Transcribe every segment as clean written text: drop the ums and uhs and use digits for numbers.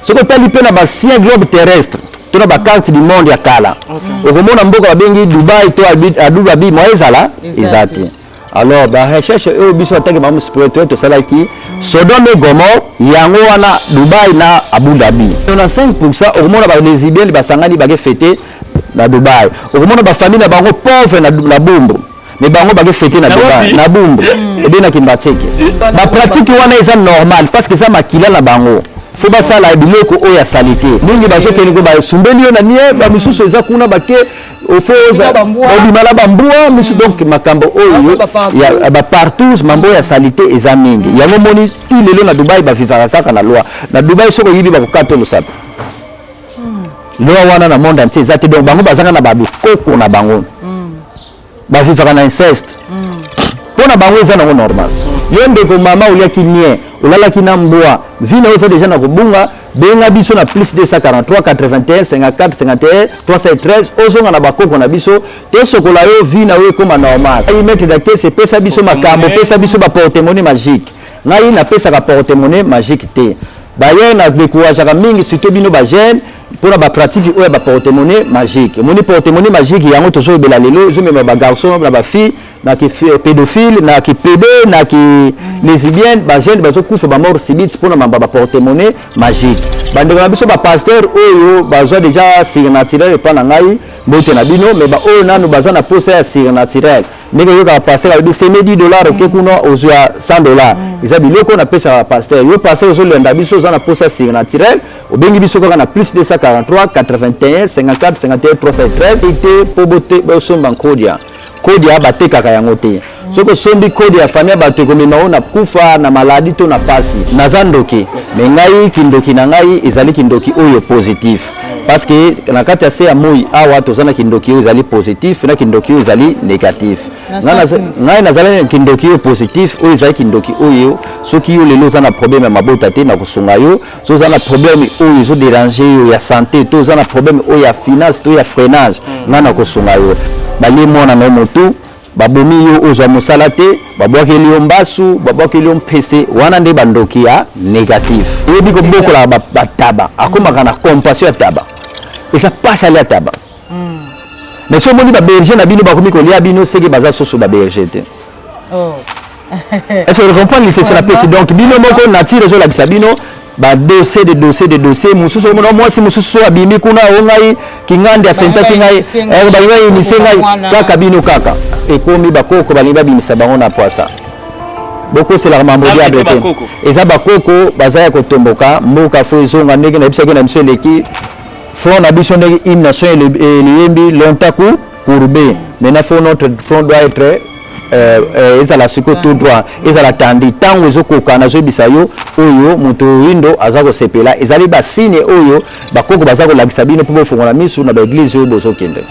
Ce que tu as lu dans l'ancien globe terrestre, tu as la carte du monde à Kala. Au moment où on a Dubaï, tu as Abu Dhabi, moi, exact. Alors, la recherche est au biso attaque mamu spirituel to sala qui Sodome et Gomorrhe yango wana Dubaï na Abu Dhabi. On a 5% au moment où les Libyens ba sangani ba fêter na Dubaï. Au moment où ba famille na bango pauvre na Bumbu. Mais bango ba fêter na Dubaï, na Bumbu. Et bien na Kimbateke. Ba pratique wana est normal parce que ça makila na bango. Faut pas ça la biloko o ya salité. Mingi ba jokeni ko ba sumbeli na nie ba misusu eza kuna ba ke au fond obimala bambua misu donc makambo oyo ya ba partout mambo ya salité eza mingi. Yango moni ti lelo na Dubai ba vivaka kaka na loi. Na Dubai soko yibi ba kokato lo sape. Loi wana na monde entier ezate donc bango bazanga na ba bikoko na bango. Ba vivaka na inceste. Pona bango eza na normal. Yende ko mama ulia kimie ulala kinambwa vina oza déjà na kobunga benga biso na plus 243 81 54 51 313 ozonga na bakoko na biso te sokola yo vina we koma normal ay mettre da caisse pesa biso makambo pesa biso ba porte-monnaie magique ngai na pesa ka porte-monnaie magique te ba ye na décourage ka mingi surtout bino ba jeune pour la pratique ou ba porte-monnaie magique moni porte-monnaie magique yango toujours bela lelo zo même ba garçon na ba fille na ki pédophile na ki pédé na ki lesbienne ba jeune ba zo kufa ba mort subite pour na ba porte-monnaie magique bande na biso ba pasteur oyo ba zo déjà surnaturel pa na ngai mbote na bino mais ba oyo nanu baza na poste ya surnaturel ndenge yo ka pasteur a dit c'est $10 ke kuno ozwa $100 isa biloko na pesa pasteur yo pasteur zo lenda biso za na poste ya surnaturel obengi biso kaka na plus 243 81 54 51 313 ite pobote ba somba nkodia kodia batekaka yango te soko sombi kodi ya famille bato komema ona kufa na maladi to na pasi naza ndoki mais ngai kindoki na ngai ezali kindoki oyo positif parce que na kati ya se ya moi awa tozana kindoki oyo ezali positif na kindoki oyo ezali négatif ngai nazali kindoki oyo positif oyo ezali kindoki oyo soki yo lelo za na problème ya mabota te na kusunga yo so za na problème oyo ezo déranger yo ya santé to za na problème oyo ya finance to ya freinage na kusunga yo bali mona na motu babomi yo ozwa mosala te babwakeli yo mbasu babwakeli yo mpese wana nde bandoki ya négatif yebi ko bokola bataba akomaka na compassion ya taba esa pasa ya taba mais so moni ba berger na bino bakomi ko lia bino seke baza soso ba berger te est-ce que vous comprenez c'est la pese donc bino moko nature zo la bisabino ba dossier mususu mona mwasi mususu abimi kuna ongai kingande ya senta kingai ba ngai misengai kaka bino kaka ekomi bakoko balinga bimisa bango na poisa boko c'est la mambo ya bete eza bakoko bazaya kotomboka mboka fo ezonga ndenge na bisaki na biso leki front na biso ndenge hymne national eliyembi longtemps courbé maintenant faut notre front doit être ezala siko tout droit ezala tandi tango ezokoka na zobisa yo oyo moto windo aza kosepela ezali basine oyo bakoko baza kolakisa bino mpo bofongola misu na baeglise oyo bozokende.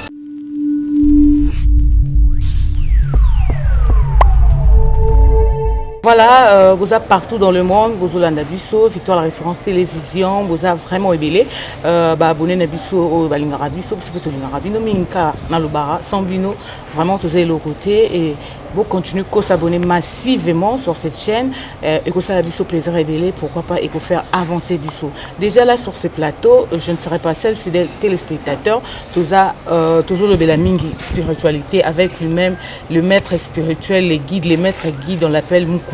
Voilà, vous avez partout dans le monde, vous avez Nabiso, Victoire la référence télévision, vous avez vraiment ébélé. Abonnez Nabiso, Balingara Biso, parce que tout le monde Minka, Nalobara, Sambino, vraiment tous les côtés et vous continuez à s'abonner massivement sur cette chaîne et que ça a Biso plaisir ébélé, pourquoi pas et que faire avancer Biso. Déjà là sur ce plateau, je ne serai pas seul fidèle téléspectateur, toujours le Belamingi spiritualité avec lui-même le maître spirituel, les guides, les maîtres guides, on l'appelle Mukulu.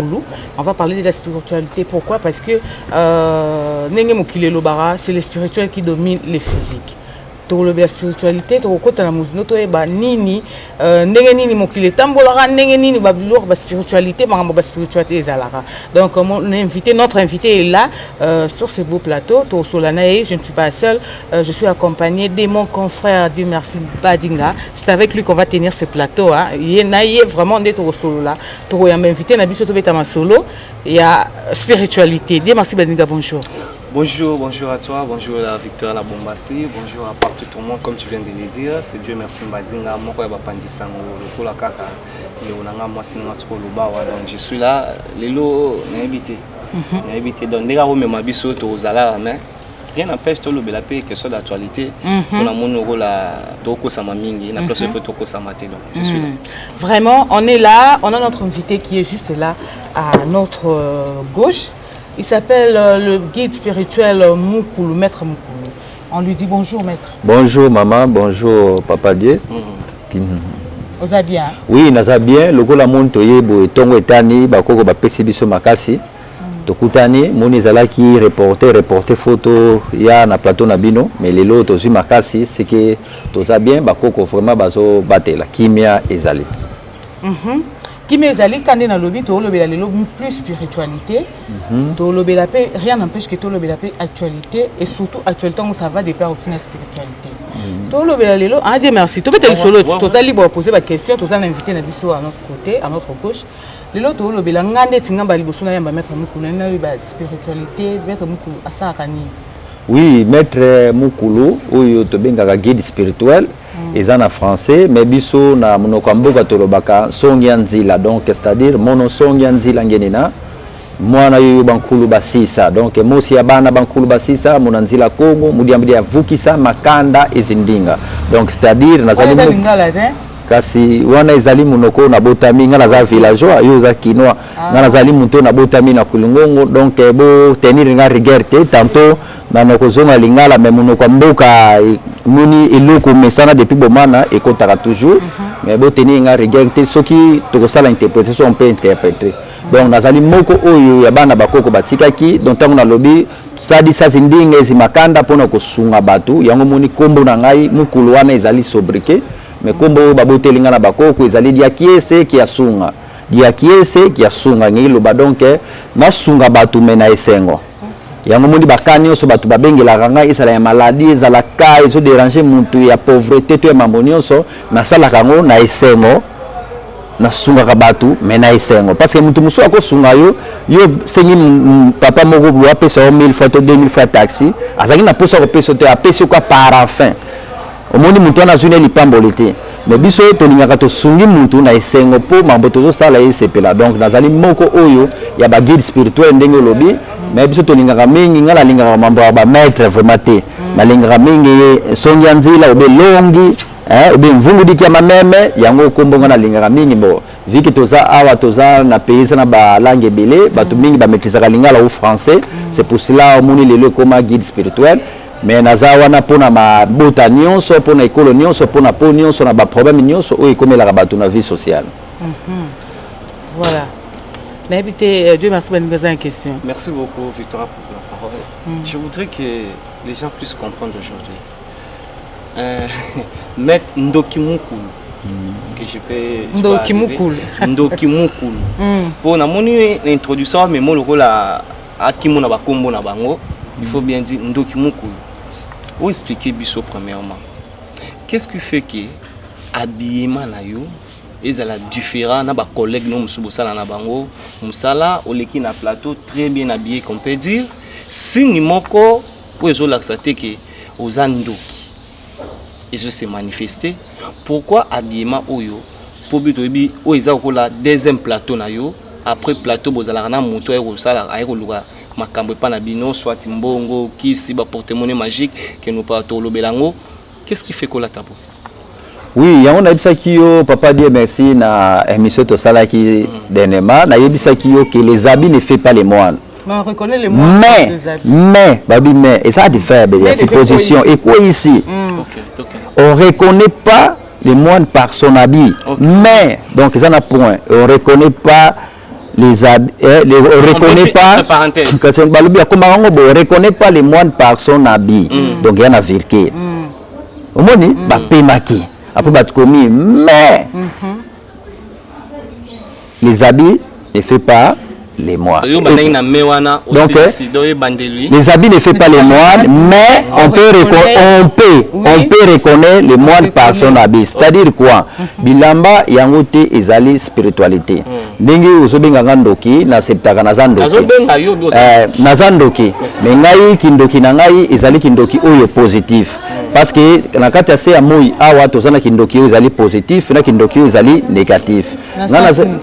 On va parler de la spiritualité. Pourquoi? Parce que Nenge Mokile Lobara, c'est le spirituel qui domine le physique. La spiritualité, nini nini mokile tambolara nini babilor ba spiritualité ba spiritualité ezalaka. Donc notre invité est là sur ce beau plateau to Solanae, je ne suis pas seul, je suis accompagné de mon confrère Dieu merci Badinga. C'est avec lui qu'on va tenir ce plateau hein. Il est vraiment d'être solo là. To ya m'invité na biso to betama solo, il y a spiritualité. Dieu merci Badinga, bonjour. Bonjour, bonjour à toi, bonjour à Victoire la Bombassi, bonjour à partout tout le monde, comme tu viens de le dire, c'est Dieu merci Mbadinga, donc je suis là, Lelo n'a habité, donc les gars même abisso aux alarmes, mais rien n'empêche tout le bel paix que soit d'actualité, on a mon rôle à Toko Samamingi, n'a plus fait Toko Samate, donc je suis là. Vraiment, on est là, on a notre invité qui est juste là à notre gauche. Il s'appelle le guide spirituel Mukulu, maître Mukulu. On lui dit bonjour maître. Bonjour maman, bonjour papa Dieu. Vous allez bien? Oui, nous allons bien. Le gola monto yebo tongo etani bakoko ba pesi biso makasi. Tokutani moni zalaki reporter photo ya na plateau na bino mais lelo tozu makasi c'est que toza bien bakoko vraiment bazo batela kimia ezali. Kimia ezali kande na lobi to lobela lelo plus spiritualité. To lobela pe rien n'empêche que to lobela pe actualité et surtout actualité on ça va de pair aussi na spiritualité. To lobela lelo ah Dieu merci. To peut-être solo to za libre poser ba question to za l'inviter na biso à notre côté à notre gauche. Lelo to lobela ngande tingamba liboso na yamba maître Mukulu na ba spiritualité maître Mukulu asaka ni. Oui, maître Mukulu oyo to bengaka guide spirituel eza na français mais biso na monoko mboka to lobaka songia nzila donc c'est-à-dire mono songia nzila ngenina mwana yoyo bankulu basisa donc mosi ya bana bankulu basisa mona nzila Kongo mudiambidi ya vukisa makanda ezindinga donc c'est-à-dire nazali kasi wana ezali munoko na botami ngana za villageois yo za kinoa ngana zali muto na botami na kulungongo donc bo tenir nga rigueur te tantôt na nokozonga lingala mais munoko mboka muni eloko mesana depuis bomana ekotaka toujours mais bo tenir nga rigueur te soki tokosala interprétation on peut interpréter donc nazali moko oyo ya bana bakoko batikaki donc tango na lobi sadi sa zindinga ezimakanda pona kosunga batu yango moni kombo na ngai Mukulu wana ezali sobriquet mais kombo babotelinga na bakoko ezali dia kiese ki asunga ngilo ba donc na sunga batu mena esengo yango moni bakani so batu babengela ranga isala ya maladie ezala ka ezo déranger muntu ya pauvreté to ya mamonioso na sala kango na esengo na sunga ka batu mena esengo parce que muntu muso akosunga yo sengi papa moko bwa pesa 1000 fois to 2000 fois taxi azaki na posa ko pesa to apesi ko parafin omoni muntu na zune lipamboli te mais biso tolingaka tosungi muntu na esengo po mambo tozosala esepela donc nazali moko oyo ya ba guide spirituel ndenge lobi mais biso tolingaka mingi ngala lingaka mambo ya ba maître vraiment te nalingaka mingi songia nzila obe longi obe mvungu dikia mameme yango kombo ngana lingaka mingi bo viki toza awa toza na pays na ba langue ebele batu mingi ba maîtriser lingala au français c'est pour cela omoni lelo comme guide spirituel mais naza wana pona mabota nyonso pona ekolo nyonso pona po nyonso na ba problème nyonso oyo ekomela bato na vie sociale. Voilà. Mais écoutez, Dieu merci de nous poser une question. Merci beaucoup Victoria pour la parole. Je voudrais que les gens puissent comprendre aujourd'hui. Maître Ndoki Mukulu que je peux Ndoki Mukulu. Ndoki Mukulu. Pour na moni introduction mais mo lokola akimo na bakombo na bango, il faut bien dire Ndoki Mukulu. Ou expliquer biso premièrement. Qu'est-ce qui fait que habillement na yo ezala différent na ba collègues no musubo sala na bango musala oleki na plateau très bien habillé qu'on peut dire si ni moko pour ezo laxate que oza ndoki ezo se manifester pourquoi habillement oyo pour bito bi o eza kola deuxième plateau na yo après plateau bozala na moto e ko sala ay ko luka makambo pa na bino soit mbongo kisi ba porte-monnaie magique que nous pas to lobelango qu'est-ce qui fait que la tabo? Oui, yango na yebisa kiyo papa Dieu merci na émission to sala ki dernièrement na yebisa kiyo que les habits ne fait pas les moines. Mais on reconnaît les moines mais, ces habits. Mais et ça a des verbes, il y a ces positions et quoi ici? On reconnaît pas les moines par son habit. Mais donc ça n'a point, on reconnaît pas les habits, on reconnaît pas on reconnaît pas les moines par son habit. Donc il y en a virqué. Au moins ba pemaki après ba commis mais les habits ne fait pas les moines. Donc les habits ne fait pas les moines, mais on peut reconnaître les moines par son habit. C'est-à-dire quoi? Bilamba yangote ezali spiritualité. Ndenge ozobenga ngandoki na septaka na zandoki. Na zandoki. Mais ngai kindoki na ngai ezali kindoki oyo positif. Parce que na kati ase ya moi awa tozana kindoki oyo ezali positif na kindoki oyo ezali négatif.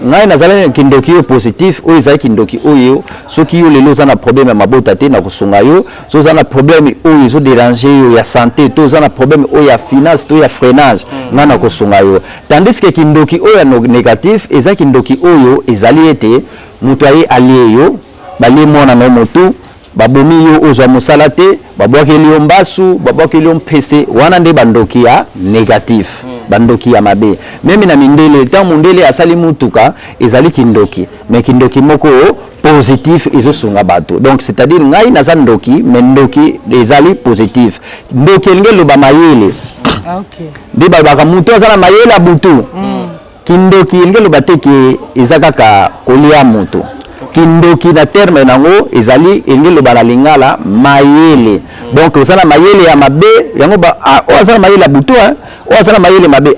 Ngai nazali kindoki oyo positif oyo ezali kindoki oyo soki yo lelo zana problème ya mabota te na kosunga yo so zana problème oyo zo déranger yo ya santé to zana problème oyo ya finance to ya freinage na kosunga yo tandis que kindoki oyo ya négatif ezali kindoki oyo ezali ete mutu aye allie yo bali mwana no motu babomi yo ozwa musala te babwakeli yo mbasu babwakeli yo mpese wana nde bandoki ya négatif bandoki ya mabe meme na mindele tant mundele asali mutuka ezali kindoki mais kindoki moko positif ezosunga bato donc c'est-à-dire ngai naza ndoki mais ndoki ezali positif ndoki elingi eloba mayele nde balobaka mutu aza na mayele ya butu kindoki elingi eloba te ke eza kaka kolia mutu kindoki na terme nango ezali elingi eloba na lingala mayele donc osala mayele ya mabe yango ba oyo asala mayele ya butu oyo asala mayele mabe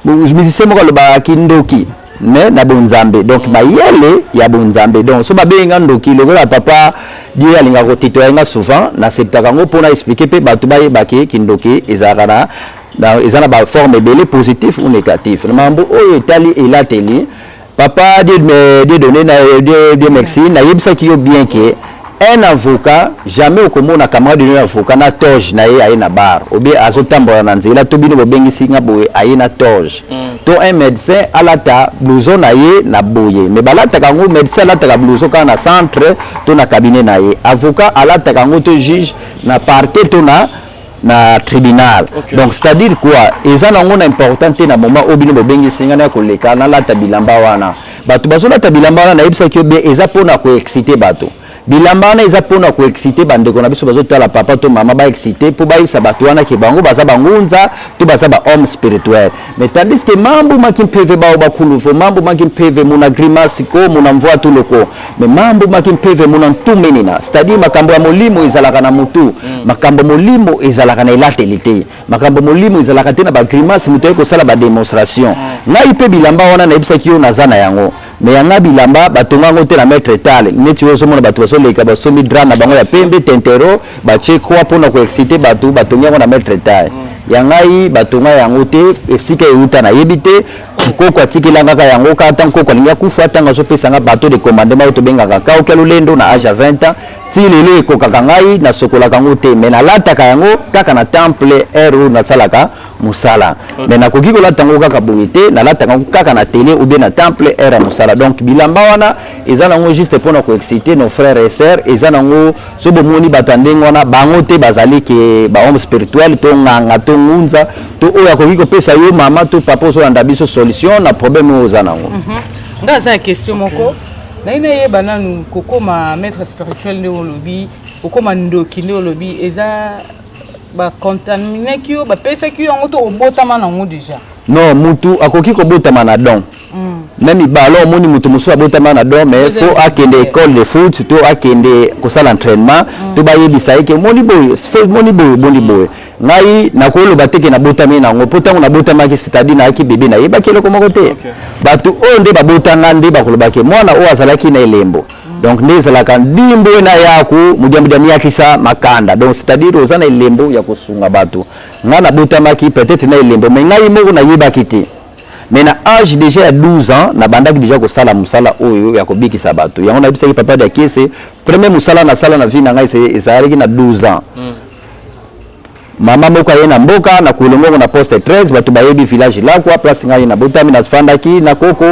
musicien moko aloba kindoki mais na bonzambe donc mayele ya bonzambe donc so babenga ndoki lokola papa Dieu alinga kotitoyenga souvent na septaka yango mpona expliquer pe bato bayebake kindoki ezalaka na ba forme ebele positif ou négatif mambo oyo etali elateli papa Dieu donné Dieu merci na yebisaki yo bien que un avocat jamais okomona camarade de avocat na toge na ye aye na bar obi azotambola na nzela to bino bobengisi nga boye aye na toge to un médecin alata blouson na ye na boye mais balataka ngo médecin alataka blouson kana na centre to na cabinet na ye avocat alataka ngo to juge na parquet to na tribunal donc c'est-à-dire quoi eza nango na important te na moment oyo bino bobengisi nga na koleka na lata bilamba wana bato bazolata bilamba wana nayebisaki yo bien eza mpona koexcite bato bilamba wana eza mpona koexcite bandeko na biso bazotala papa to mama baexcite mpo bayebisa bato wana ke bango baza bangunza to baza bahomme spirituel mais tandis que mambo maki mpeve bao bakulufu mambo maki mpeve muna grimasi ko muna mvua tuloko mais mambo maki mpeve muna ntumenina c'est-à-dire makambo ya molimo ezalaka na mutu makambo molimo ezalaka na elateli te makambo molimo ezalaka te na bagrimasi moto ekosala bademonstration ngai mpe bilamba wana nayebisaki yo naza na yango mais yanga bilamba batonga yango te na maître tale neti ozomona bato bazoleka basomi dra na bango ya pembe tentero batie kwa mpona koexcite bato batongi yango na maître tale yangai batonga yango te esika euta nayebi te nkoko atikelanga kaka yango kaka nkoko alingi akufa ntango azopesanga bato de commandement oyo tobengaka kauka lolendo na age ya 20 ans ti lelo ekokaka ngai nasokolaka yango te mais nalataka yango kaka na temple ere oyo nasalaka musala mais nakoki kolata yango kaka boye te nalataka yango kaka na télé ou bien na temple ere ya musala donc bilamba wana eza nango juste mpona koexciter nos frères et sœurs eza nango so bomoni bato ya ndenge wana bango te bazali ke bahomme spirituel to nganga to ngunza to oyo akoki kopesa yo mama to papa ozolanda biso solution na problème oyo oza nango nga aza ya question moko naina yeba nanu kokoma maître spirituel nde olobi okoma ndoki nde olobi eza bacontaminaki yo bapesaki yo yango to obotama nango déjà non mutu akoki kobotama na don même balo omoni mutu mosusu abotama na don mais faut akende école de foot to akende kosala entraînement to bayebisa ye ke moni boye ngai nakoloba teke nabotami nango mpo ntango nabotamaki c'est-à-dire nayaki bebe nayebaki eloko moko te bato oyo nde babotanga nde bakolobaki mwana oyo azalaki na elembo donc nde ezalaka ndimbo na yaku mudiambidiami yakisa makanda donc c'est-à-dire oza na elembo ya kosunga bato ngai nabotamaki peut-être na elembo mais ngai moko nayebaki te mais na âge déjà ya 12 ans na bandaki déjà kosala musala oyo ya kobikisa bato yango nayebisaki papa de Kiese premier musala na sala na vie na ngai ezalaki na 12 ans mama moko aye na mboka na kulongo na poste 13 bato bayebi village là quoi place ngai na botami na fandaki na koko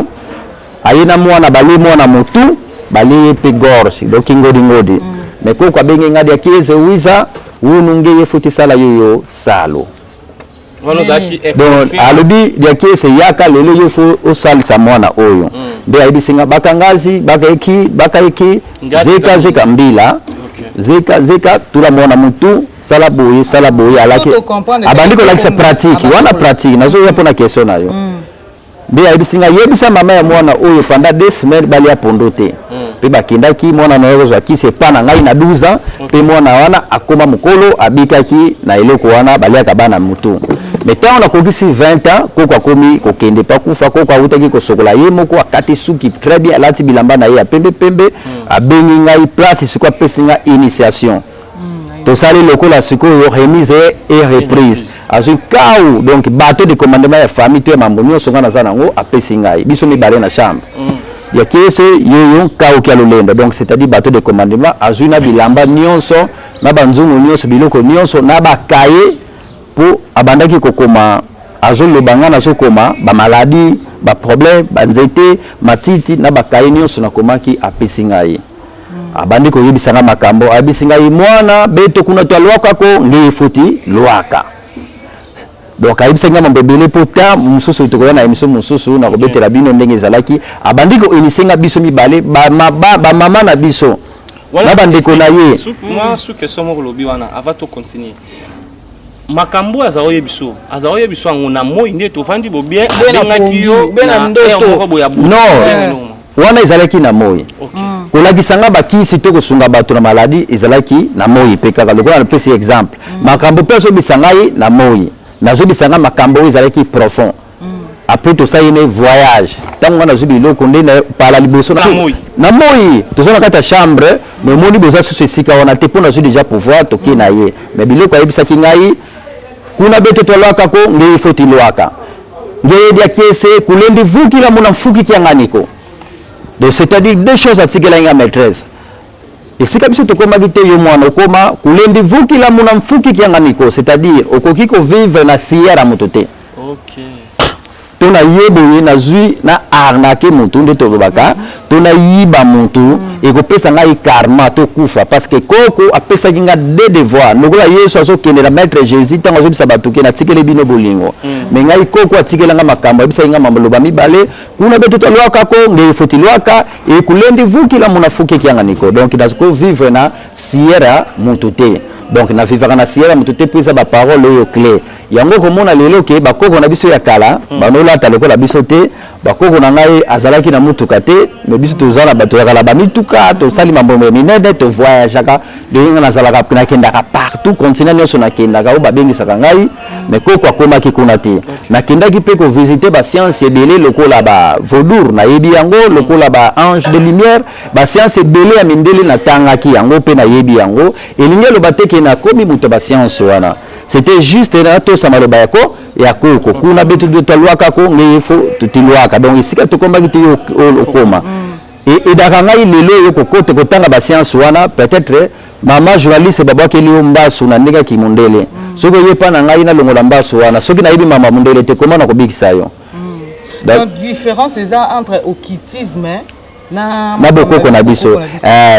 aye na mwana bali mwana mutu bali pe gorge donc ngodi mais koko abengi ngadi ya Kiese wiza wununge yefuti sala yoyo salo donc alobi ya Kiese yaka lelo yofo osalisa mwana oyo nde ayibisinga bakangazi bakaeki zeka mbila zeka tula mwana mutu sala boye alaki abandi kolakisa pratique wana pratique nazo ya pona question nayo nde ayibisinga yebisa mama ya mwana oyo pendant 2 semaines bali apondo te pe bakendaki mwana na yozwa Kiese pana ngai na 12 ans pe mwana wana akoma mukolo abikaki na eloko wana bali akabana mutu mais tant on a kokisi 20 ans koko akomi kokende pa kufa koko awutaki kosokola ye moko akati suki très bien alati bilamba na ye ya pembe abengi ngai place siko apesinga initiation tosali lokola sikoyo remise et reprise azwi kau donc bateau de commandement ya famille to ya mambo nyonso nga naza nango apesi ngai biso mibale na chambre ya Kiese yoyo kau kia lolendo donc c'est-à-dire bateau de commandement azwi na bilamba nyonso na banzungu nyonso biloko nyonso na bakaye po abandaki kokoma azolobanga nazokoma bamaladi baproblème banzete matiti na bakaye nyonso nakomaki apesi ngai abandi ko yebisanga makambo abisinga imwana beto kuna to lwaka ko ngi futi lwaka donc ayebisanga mambebele pota mususu to na émission mususu na kobetela bino ndenge zalaki abandi ko inisenga biso mibale ba mama na biso na bandeko na ye moi sous question mo lobi wana avant to continuer makambo azaoye biso ngona moi nde to vandi bo bien ngaki yo na ndoto non wana ezalaki na moi kolakisanga bakisi to kosunga bato na maladi ezalaki na moi pe kaka lokola na pesi exemple makambo pe so bisangai na moi nazo bisanga makambo ezalaki profond après tout ça une voyage tango na zubi loko nde na pala liboso na moi tozona kata chambre mais moni boza so sika wana te pona zo déjà pouvoir toki na ye mais biloko ayebisaki ngai kuna bete tolwaka ko ngi foti lwaka ngi dia kiese kulendi vuki la mona fuki kianganiko donc c'est-à-dire deux choses à tikela nga maîtresse et si kabiso tokoma gite yo mwana okoma kulendi vuki la mona mfuki kianganiko c'est-à-dire okoki ko vivre na siera motote OK tona yebo na zui na arnaquer mutu nde tolobaka tona yiba mutu ekopesa ngai karma to kufa parce que koko apesa kinga de devoir nokola yesu azokende na maître jésus tango azobisa batuke na tikele bino bolingo mais ngai koko atikela nga makambo abisa nga mamboloba mibale kuna beto tolwaka ko nge foti lwaka e kulendi vuki la munafuke kianga niko donc nazoko vivre na siera mutu te donc na vivre na siera mutu te pesa ba parole yo clé yango komona lelo ke bakoko na biso ya kala banola ta lokola biso te bakoko na ngai azalaki na mutuka te mais biso tozala bato ya kala ba mituka to sali mambo minene to voyage aka de na zalaka na kenda ka partout continent nyonso na kenda ka ba bengi saka ngai mais koko akoma ki kuna te na kenda ki pe ko visiter ba science ebele lokola ba vaudour na yebi yango lokola ba ange de lumière ba science ebele ya mindele na tanga ki yango pe na yebi yango elingelo bateke na komi muto ba science wana c'était juste na to samalo bayako ya koko kuna betu de talwaka ko ngefo tutilwaka donc isika to komba kiti yo okoma et dakanga ilelo yo kokote kotanga ba science wana peut-être mama journaliste babaki liyo mbasu na ndeka kimondele soko yepa na ngai na longola mbasu wana soki na yibi mama mundele te komana ko bikisa yo donc différence c'est entre okitisme na bokoko na biso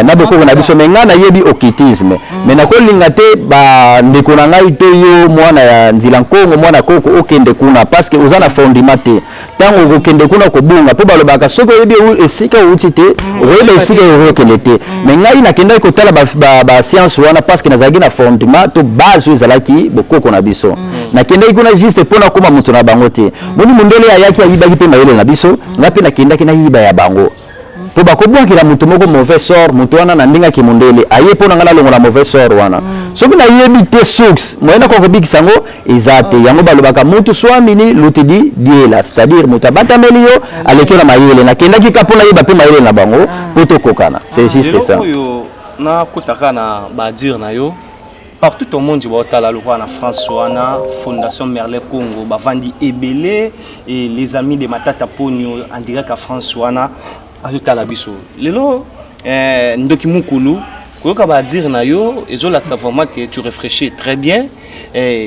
na bokoko na biso menga na yebi okitisme mais na kolinga te ba ndeko na ngai to yo mwana ya nzila nkongo mwana koko okende kuna parce que ozana fondement te tango okende kuna ko bunga po balobaka soko yebi esika uti te oyeba esika okende te mais ngai na kenda ko tala ba science wana parce que nazaki na fondement to base ezalaki bokoko na biso na kenda kuna juste pona koma mutu na bango te moni mundele ayaki ayibaki pe mayele na biso ngapi na kenda kina yiba ya bango po bakobwaki la mutu moko mauvais sort mutu wana na ndinga kimondele aye pona ngala longo la mauvais sort wana soki na yebi te source moyena ko kobikisa ngo ezate yango balobaka mutu swamini lutidi diela c'est-à-dire mutu abatameli yo aleki na mayele na kenda ki kapona yeba pe mayele na bango poto kokana c'est juste ça yo na kutaka na badir na yo partout au monde tu vois la loi en France wana Fondation Merlet Congo bavandi ebele et les amis de Matata Ponyo en direct à France wana ajouta la biso lelo ndoki mukulu koyoka ba dire na yo ezolakisa vraiment que tu réfléchis très bien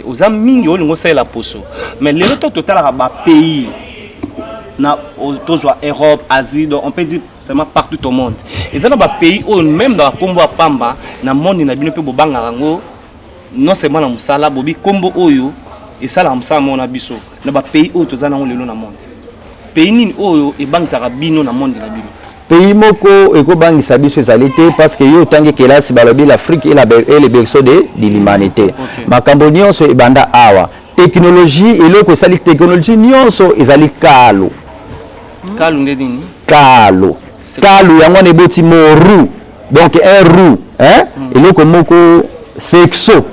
aux amis olingo ça la poso mais lelo total ba pays na autour Europe Asie donc on peut dire seulement partout au monde et ça dans ba pays ou même dans Kombo Pamba na monde na bino pe bobanga rango non seulement na musala bobi Kombo oyo et ça la musala mona biso na ba pays ou tozana lelo na monde pays nini oyo ebangisaka bino na monde na bino pays moko ekobangisa biso ezali te parce que yo tangi kelasi balobi l'Afrique et le berceau de l'humanité makambo nyonso ebanda awa technologie eloko esali technologie nyonso ezali kalo kalo nde nini kalo yango wana eboti moru donc un roux eloko moko sexo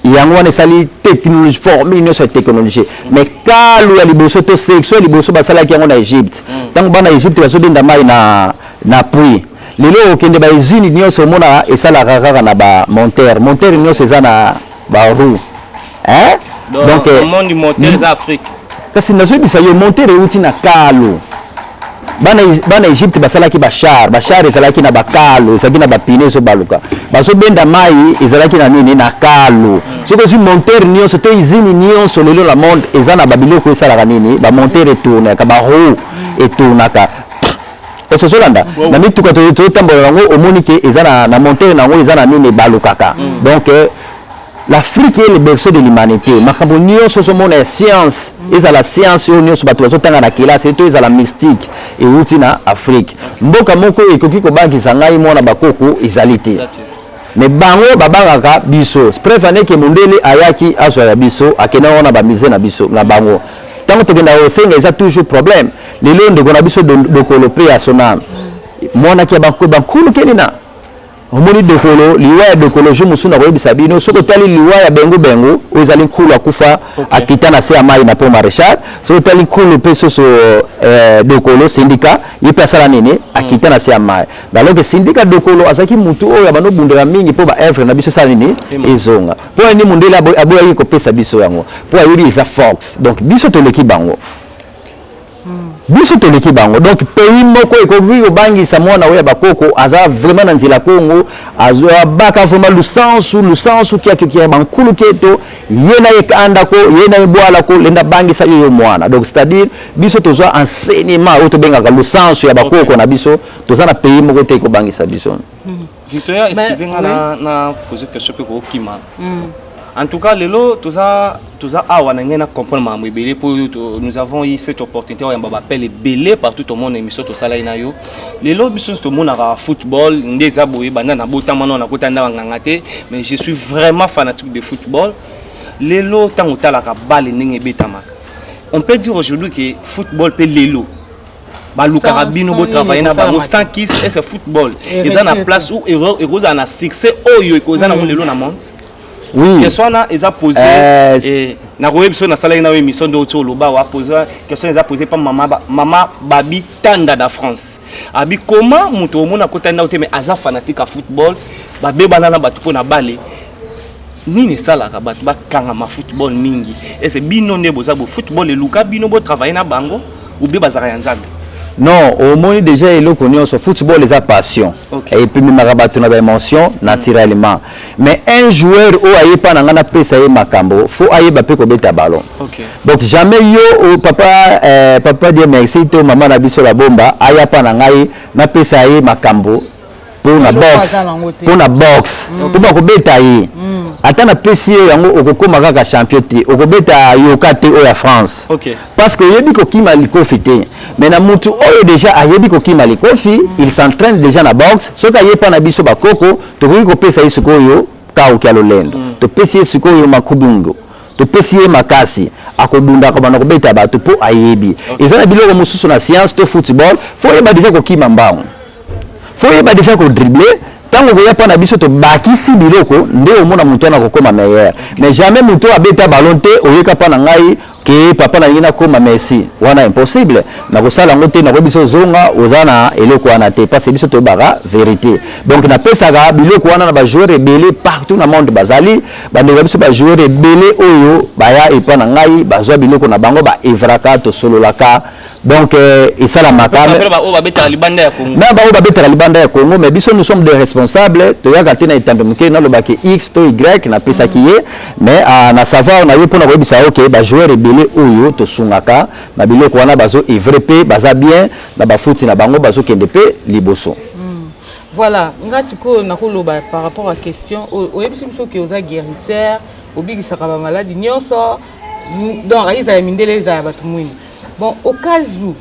yango wana esali technologie formé nyonso ya technologie mais kalu ya liboso to sexo liboso basalaki yango na Egypte tango bana Egypte bazobenda mai na puits lelo okende ba usine nyonso mona esalaka kaka na ba monteur nyonso eza na ba roue donc le monde monteur za Afrique kasi nazobisa yo monteur euti na kalu bana Egypte basalaki bachar ezalaki na bakalo ezalaki na bapine ezobaluka bazobenda mai ezalaki na nini na kalo soki ozwi monteur nyonso to usine nyonso lelo na monde eza na babiloko esalaka nini bamonteur etournaka baroue etournaka est-ce que Zolanda na mituka to tambola ngo omoni ke ezana na monter nango ezana nini balukaka donc l'Afrique est le berceau de l'humanité makambo nyonso so mona science ezala science yo nyonso bato bazotanga na kelasi to ezala mystique et uti na Afrique mboka moko ekoki ko bangisa ngai mona bakoko ezalité mais bango babangaka biso preuve ane ke mondele ayaki azwa ya biso akena ona ba mise na biso na bango tango tokenda osenga eza toujours problème lelo ndeko na biso dokolo pe ya sona mona ke bakulu kelina omoni dokolo liwa ya dokolo je musuna ko yebisa bino soko tali liwa ya bengo ozali nkulu akufa akita na se ya mai na po maréchal soko tali nkulu pe soso dokolo syndicat yepe asala nini akita na se ya mai alors que syndicat dokolo azaki mutu oyo abano bundela mingi po ba œuvre na biso sala nini ezonga po ni mundela aboya yiko pesa biso yango po ayuri isa fox donc biso toleki bango biso toleki bango donc pays moko ekoki kobangisa mwana oyo bakoko aza vraiment na nzela Kongo azwa baka vraiment lusansu kia bankulu keto yena yekanda ko yena yebwala ko lenda bangisa yo mwana donc c'est-à-dire biso tozwa enseignement oyo tobengaka lusansu ya bakoko na biso toza na pays moko te kobangisa biso Victoria excusez-moi na poser question pe ko kima en tout cas, lelo, nous avons eu cette opportunité, on appelle belé partout au monde, émission to sala ina yo. Lelo, biso to monde na football, ndeza boye banda na botama na kotanda ngangate, mais je suis vraiment fanatique de football. Lelo tango tala ka balle ndenge betamaka. On peut dire aujourd'hui que football peut lelo. Baluka rabino bo travailler na bango sans kiss et c'est football. Ils ont une place où ils ont un succès oyo ils ont lelo na monde. Oui. Question na eza posé et na roebso na sala ina émission de autour loba wa poser question eza posé par maman Babi Tanda da France. Abi comment muto mona kotanda ote mais aza fanatique à football ba bebana na batu ko na bale nini sala ka batu ba kanga ma football mingi et c'est bino ne boza bo football et luka bino bo travailler na bango ou be bazara ya nzambe. Non, au moins déjà il connaît ce football les a passion et puis même rabattu na émotion naturellement. Mais un joueur où aille pas na pesa ye makambo, faut aille ba pe ko beta ballon. Donc jamais yo papa dit merci to maman na biso la bomba aille pas na ngai na pesa ye makambo pour na box pour ba ko beta ye. Ata na pesa yango okokoma kaka champion te okobeta yoka te o ya France. Parce que yebi ko kima likofi te. Mais na mutu oyo déjà ayebi ko kima likofi, il s'entraîne déjà na boxe. Soka yepa na biso bakoko, to ko pesa yisuko yo ka okialo lendo. To pesa yisuko yo makubungo. To pesa ye makasi akodunda ko bana ko beta ba to po ayebi. Ezana biloko mususu na science to football, faut yeba déjà ko kima mbao. Faut yeba déjà ko dribbler. Tango koya pa na biso to bakisi biloko nde omona mutu na kokoma meilleur mais jamais mutu abeta ballon te oyeka pa na ngai ke papa na ngina koma Messi wana impossible na kosala ngote na ko biso zonga ozana eloko wana te parce biso to bara vérité donc na pesa ga biloko wana na ba joueur ebele partout na monde bazali ba ndeka biso ba joueur ebele oyo baya epa na ngai bazwa biloko na bango ba evraka to sololaka donc isala makame na ba obabeta libanda ya Congo mais biso nous sommes des responsables to yaka tena itambe muke na lobaki x to y na pesa kiye mais na savoir na yo pona ko bisa OK ba joueur ebele oyo to sungaka na biloko wana bazo evrepe baza bien na ba futi na bango bazo kende pe liboso. Voilà, ngasiko na koloba par rapport à question oyebisi biso ke oza guérisseur obikisa ka ba maladie nyonso donc aiza mindele za batu mwini. Bon, au cas où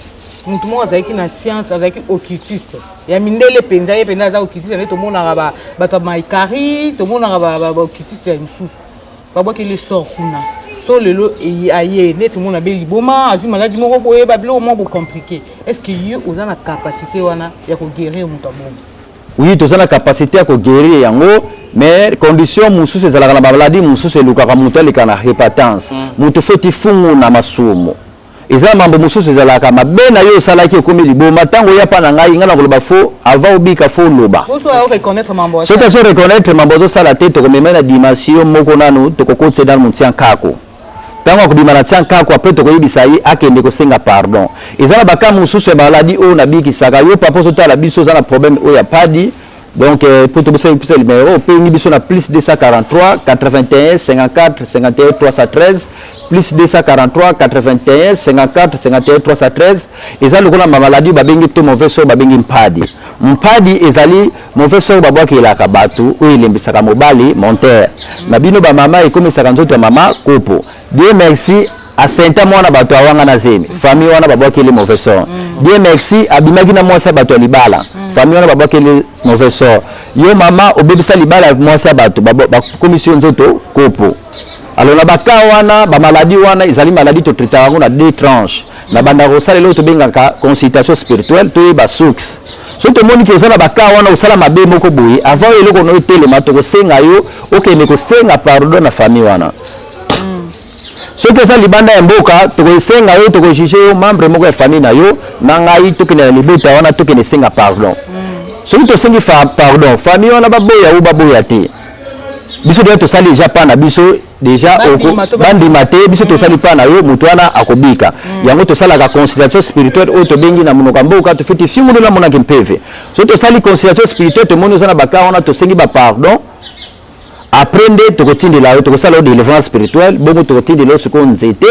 nous tout le monde a na science, a occultiste. Il y a mindele penza, il y a occultiste, tout le monde a ba maikari, tout le monde a occultiste ya msusu. Ba boki le sort kuna. So lelo aye net tout le monde a beli boma, azu maladie moko boye ba bilo mo compliqué. Est-ce que you oza na capacité wana ya ko guérir mutu bomo? Oui, tu as la capacité à guérir yango, mais condition mususu ezala na maladie mususu elukaka mutu alika na hépatance. Mutu feti fungu na masumo. Eza mambo mususu ezalaka mabe na yo salaki okomi liboma tango ya pa na ngai ngana koloba fo avant obika fo loba. Faut reconnaître mambo. So to reconnaître mambo zo sala te to komema na dimension moko nanu to kokotse dans muntia nkako. Tango akobima na tia nkako après to koyibisa yi akende ko senga pardon. Eza ba ka mususu ya maladie o na biki saka yo papa so tala biso za na problème o ya padi. Donc pour te poser le numéro, pays biso na plus 243 81 54 51 313 plus 243 81 54 51 313 ezali lokola mamaladi babengi to mauvais sort babengi mpadi ezali mauvais sort babwakelaka bato oyo elembisaka mobali monteur na bino bamama ekomisaka nzoto ya mama kopo Dieu merci asenta mwana bato awanga na zemi famille wana babwakeli mauvais sort Dieu merci abimaki na mwasi bato libala famille wana babwakeli mauvais sort yo mama obebisa libala mwasi bato bakomisi nzoto kopo alors na baka wana ba maladie wana ezali maladie to traiter yango na deux tranches na banda rosale lo to bengaka consultation spirituelle to ba soux so to moni ke ezala baka wana osala mabe moko boye avant eloko no telema to ko senga yo okende ko senga pardon na famille wana so que ça libanda ya mboka to ko senga yo to ko jije yo membre moko ya famille na yo na ngai to kene libeta wana to kene senga pardon so to sengi pardon famille wana baboya ou baboya te biso de to sali déjà pas na biso déjà bandima te biso to sali pa na yo mutu wana akobika yango to sala ka consultation spirituelle o to bengi na munoka mboka to fiti fingu na mona kempeve so to sali consultation spirituelle to moni zana baka wana to sengi ba pardon aprende to kotindela yo to sala de délivrance spirituelle bongo to kotindela ce qu'on nzete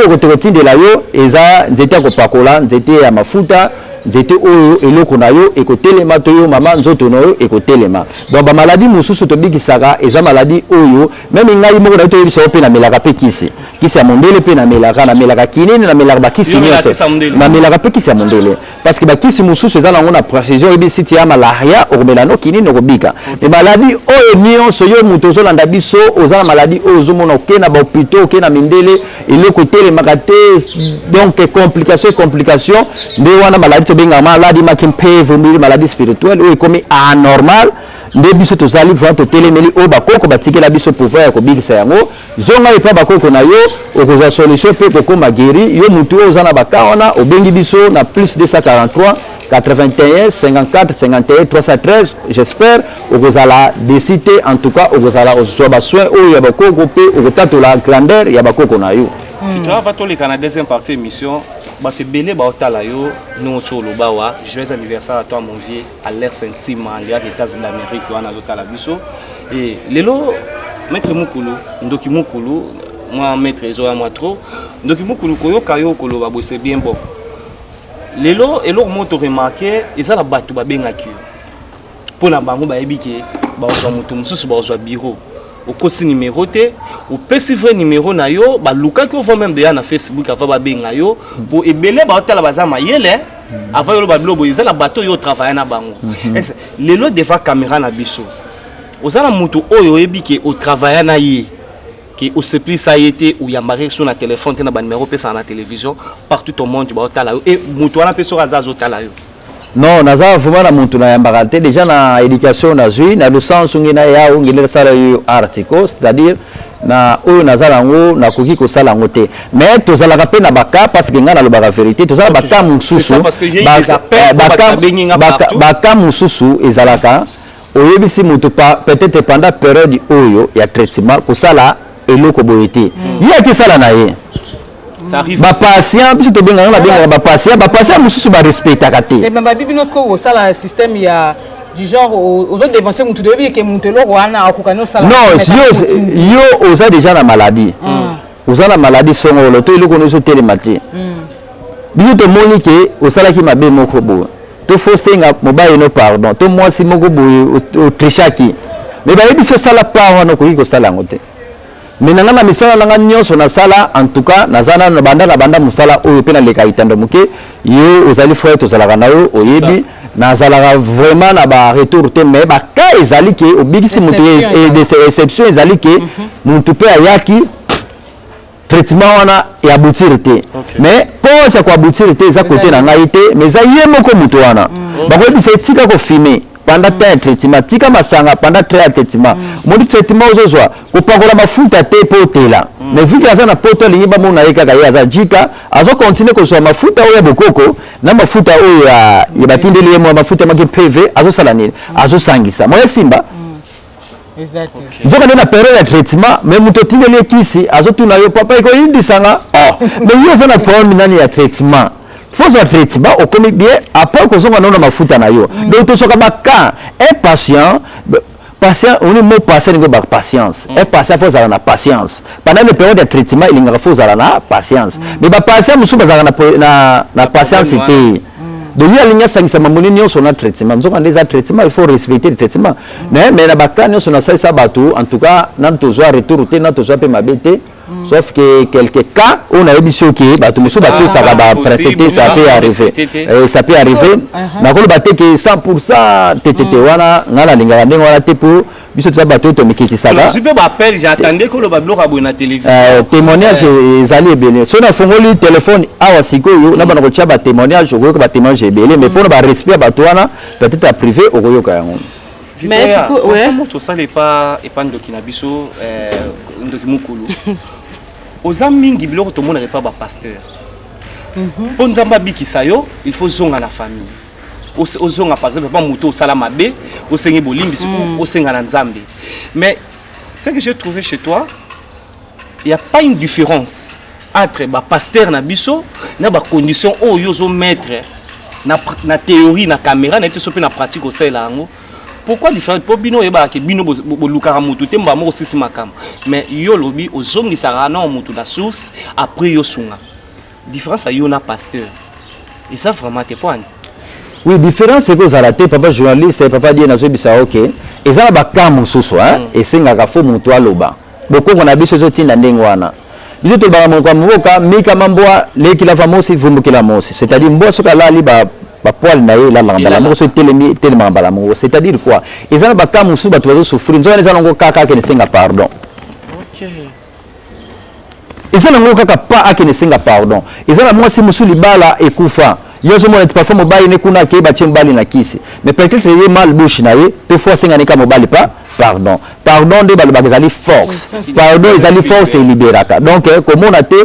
o to kotindela yo eza nzete ko pakola nzete ya mafuta nzete oyo eloko na yo ekotelema to yo mama nzoto na yo ekotelema donc ba maladie mususu to bikisaka eza maladie oyo même ngai moko na to yebisa pe na melaka pe kisi ya mondele pe na melaka kinini na melaka bakisi nyonso na melaka pe kisi ya mondele parce que bakisi mususu eza nango na précision yebi siti ya malaria okomela no kinini okobika te maladie oyo nyonso yo muto ozolanda biso oza na maladie oyo ozomona oke na ba hôpital oke na mindele eloko telemaka te donc complication nde wana maladie benga maladie makimpeve maladie spirituelle ou comme anormal nde biso tozali vraiment to telemeli o bakoko batikela biso pouvoir ya kobikisa yango zonga epa bakoko na yo okoza solution pe kokoma guéri yo mutu ozana bakaona obengi biso na plus 243 81 54 51 313 j'espère okozala décidé en tout cas okozala ozoba soin o ya bakoko pe okotatola grandeur ya bakoko na yo Fitra va to le Canada deuxième partie émission ba te belé ba otala yo no cholo bawa joyeux anniversaire à toi mon vieux à l'air sentiment les États-Unis d'Amérique wana lotala biso et lelo maître Mukulu ndoki Mukulu moi maître Ezoya moi trop ndoki Mukulu koyo kayo kolo ba bosse bien bon lelo elo moto remarqué eza la batu ba bengaki pona bango ba yebike ba ozo mutu mususu ba ozo bureau au kosi numéro T ou pesi vrai numéro na yo ba luka ki on même déjà na Facebook avant ba benga yo pour ebele ba hôtel bazama yele avant yo ba blobo ils la bateau yo travailler na bango les lots devant caméra na biso ozala mutu oyo ebiki au travailler na ye qui au sepli ça été ou yambare sur na téléphone na ba numéro pesa na télévision partout au monde ba hôtel et mutu wana peso razazo hôtel yo non naza vraiment na muntu na yambaka te déjà na éducation na zui na licence ngina ya ngile sala yo article c'est-à-dire na oyo nazala ngo na koki ko sala ngo te mais tozala ka pe na baka parce que ngana lo ba vérité tozala baka mususu baka mususu ezalaka oyebisi mutu peut-être pendant période oyo ya traitement ko sala eloko boyete ya ki sala na ye ça arrive ba patient biso to benga na benga ba patient mususu ba respecta kate et même ba bibi nosko au sala système ya du genre aux autres dévancer mutu de que mutu lo wana akukano sala non yo oza déjà na maladie oza na maladie songo lo to eloko no so telemati biso to moni ke osala ki mabe moko bo to fosenga mobile no pardon to moi si moko bo o trishaki mais ba biso sala pa wana ko iko sala ngote menanga na misala nanga nyonso na sala en tout cas nazana na banda musala oyo pe na leka itando muke yo ozali frère to sala kana yo oyebi nazala vraiment na ba retour te mais ba ka ezali ke obigisi mutu et des exceptions ezali ke mutu pe ayaki traitement wana ya butirite mais cause ya kwa butirite za côté na ngai te mais za yemo ko mutu wana ba ko bisa tika ko filmer pendant un traitement tika masanga pendant un traitement modi traitement ozozwa kopakola mafuta te potela mais vu que aza na poto liba mona yeka ka yaza jika azo continuer ko so mafuta oya bokoko na mafuta oyo ya batindeli yemo mafuta maki PV azo sala nini azo sangisa moya simba exactement nzoka na période de traitement mais muto tindeli kisi azo tuna yo papa iko indisanga mais yo sana problème nani ya traitement faut un traitement au commis bien après que on a mafuta na yo donc to soka baka un patient patient on est mot patient ngo ba patience et patient faut avoir na patience pendant le période de traitement il faut avoir na patience mais ba patient musu bazala na patience c'était donc il y a ligne sangisa mamoni nyonso na traitement nzoka ndeza traitement il faut respecter le traitement mais na bakka nyonso na ça bato en tout cas nan tozo retour te nan tozo pe mabete sauf que quelques cas on a émission qui bato musu bato ça va précéder ça peut arriver na ko bato que 100% TTT wana ngala linga ndenge wana te pour biso tsa bato to mikiti sala je peux m'appeler j'attendais que le bablo ka na télévision témoignage ezali belé so na fongoli téléphone awa sikoyo na bana ko tsa ba témoignage ko ba témoignage belé mais pour ba respect bato wana peut-être à privé okoyoka yango mais est-ce que ouais tout ça n'est pas épande kina biso ndoki mukulu oza mingi biloko to mona pas ba pasteur pour nzamba bikisa yo il faut zonga na famille ozonga par exemple pas moto sala mabe osengi bolimbi osenga na nzambe mais ce que j'ai trouvé chez toi il y a pas une différence entre ba pasteur na biso na ba condition o yo zo mettre na théorie na caméra na to pe na pratique au sala ngo pourquoi différence pour bino yeba ke bino bo lukara moto te mba mo sisi makam mais yo lobi ozongi sara na moto la source après yo sunga différence a yo na pasteur et ça vraiment te point. Oui, différence c'est que vous avez papa journaliste, papa dit nazo bisa ok. Et ça ba kamu susu et singa ka fo mutu aloba. Boko on a biso zoti na ndengwana. Biso to ba kwa mboka mika mamboa leki la famosi vumbuki la mosi. C'est-à-dire mboa soka la li ba poil na ye la lambala mo so telemi tellement bala mo. C'est-à-dire quoi? Et ça ba kamu susu ba to souffrir. Nzo na zango kaka ke singa pardon. OK. Et ça nango kaka pa ke singa pardon. Et ça moi si musuli bala ekufa. Yo zo mona parfois mobile ne kuna ke ba chembali na kisi mais peut-être il mal bouche na ye te fois singa ne ka mobile pas pardon de ba bazali force pardon ezali force et liberaka donc comme on a te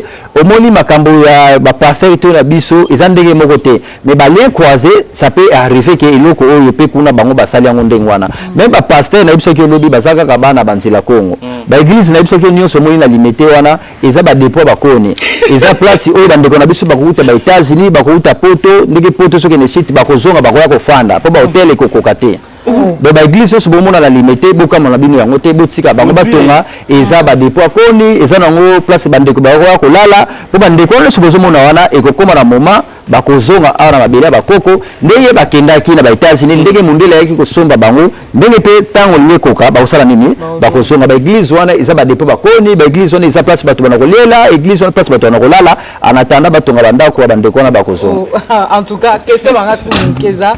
au moni makambo ya ba passer to na biso ezandenge moko te mais ba lien croisé ça peut arriver que iloko oyo pe kuna bango basali yango ndengwana même ba pasteur na biso ke lobi bazaka ka bana banzila Congo ba église na biso ke nyonso moni na limité wana eza ba dépôt ba koni eza place oyo bandeko na biso bakuta ba États-Unis bakuta poto ndenge poto soki ne site bakozonga bakoya kofanda po ba hotel ekokoka te donc ba église so bomona la limité bokama na bino yango te botika bango batonga eza ba dépôt koni eza nango place bandeko bakoya kolala po bandeko so bozomona wana ekokoma na moment bakozonga ara mabele bakoko ndenge bakendaki na ba États-Unis ndenge mundele yaki kosomba bango ndenge pe tango lekoka bakosala nini bakozonga ba église wana eza ba dépôt bakoni ba église wana eza place bato bana kolela église wana place bato bana kolala anatanda batonga bandako bandeko wana bakozonga en tout cas question banga simukeza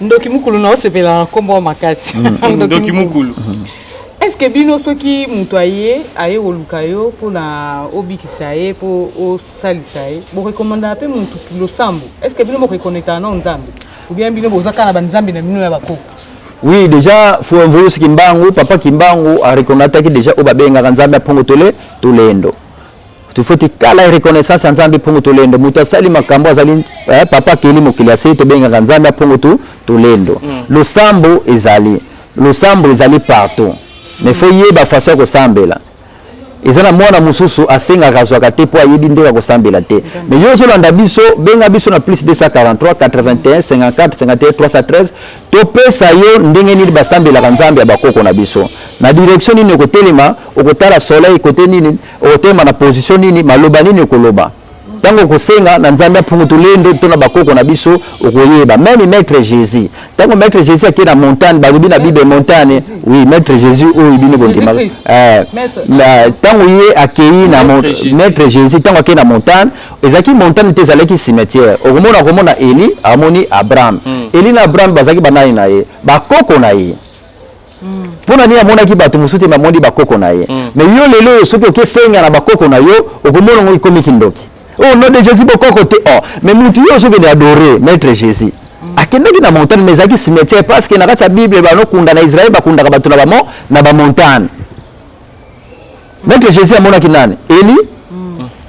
ndoki mukulu na osepela kombo makasi ndoki mukulu est-ce que bino soki mutu aye oluka yo mpona obikisa ye mpo osalisa ye borekomanda mpe mutu losambo est-ce que bino borekonekta na nzambe ou bien bino bozaka na banzambe na bino ya bakoko? Oui, déjà faut envoyer ce Kimbangu, papa Kimbangu a reconnaître que déjà obabenga nzambe pongo tolendo. Tu faut te kala reconnaissance nzambe pongo tolendo. Mutasali makambo azali papa keli mokili se to benga nzambe pongo tolendo. Le sambo ezali partout. Mais faut yeba façon ko sambela. Ezana mwana mususu asenga kazwaka te po ayebi ndeka ko sambela te. Mais yo zolanda biso benga biso na plus 243 81 54 51 313 to pesa yo ndenge nini basambela kanzambe ya bakoko na biso. Na direction nini ko telema okotala soleil côté nini okotema na position nini maloba nini okoloba. Tango kosenga na nzambe apungu tulendo tona bakoko na biso okoyeba même maître Jésus tango maître Jésus akina montagne balubi na bible montagne oui maître Jésus o ibini bondima tango ye akei na maître Jésus tango akina montagne ezaki montagne te zalaki cimetière okomona Eli amoni Abraham Eli na Abraham bazaki banani na ye bakoko na ye pona ni amona ki bato musuti mamondi bakoko na ye mais yo lelo soki okesenga na bakoko na yo okomona ngo ikomi kindoki. Oh non de Jésus beaucoup côté oh mais mutu yo so venu adorer maître Jésus akendaki na montagne mais zaki cimetière parce que na kata Bible ba no kunda na Israël ba kunda ka bato na ba montagne maître Jésus amona kinani Eli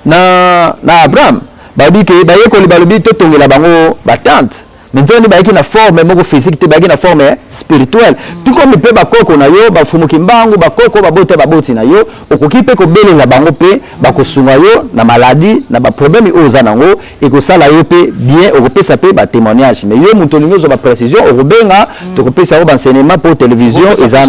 na Abraham ba di ke ba yeko li balobi to tongela bango ba tante maintenant ni baiki na forme moko physique te baiki na forme spirituelle tout comme pe bakoko na yo bafumuki mbangu bakoko baboti na yo okoki pe ko beleza bango pe bakosunga yo na maladie na ba problème oza nango ekosala yo pe bien okopesa pe ba témoignage mais yo muto lingo zo ba précision okobenga tokopesa yo ba enseignement pour télévision eza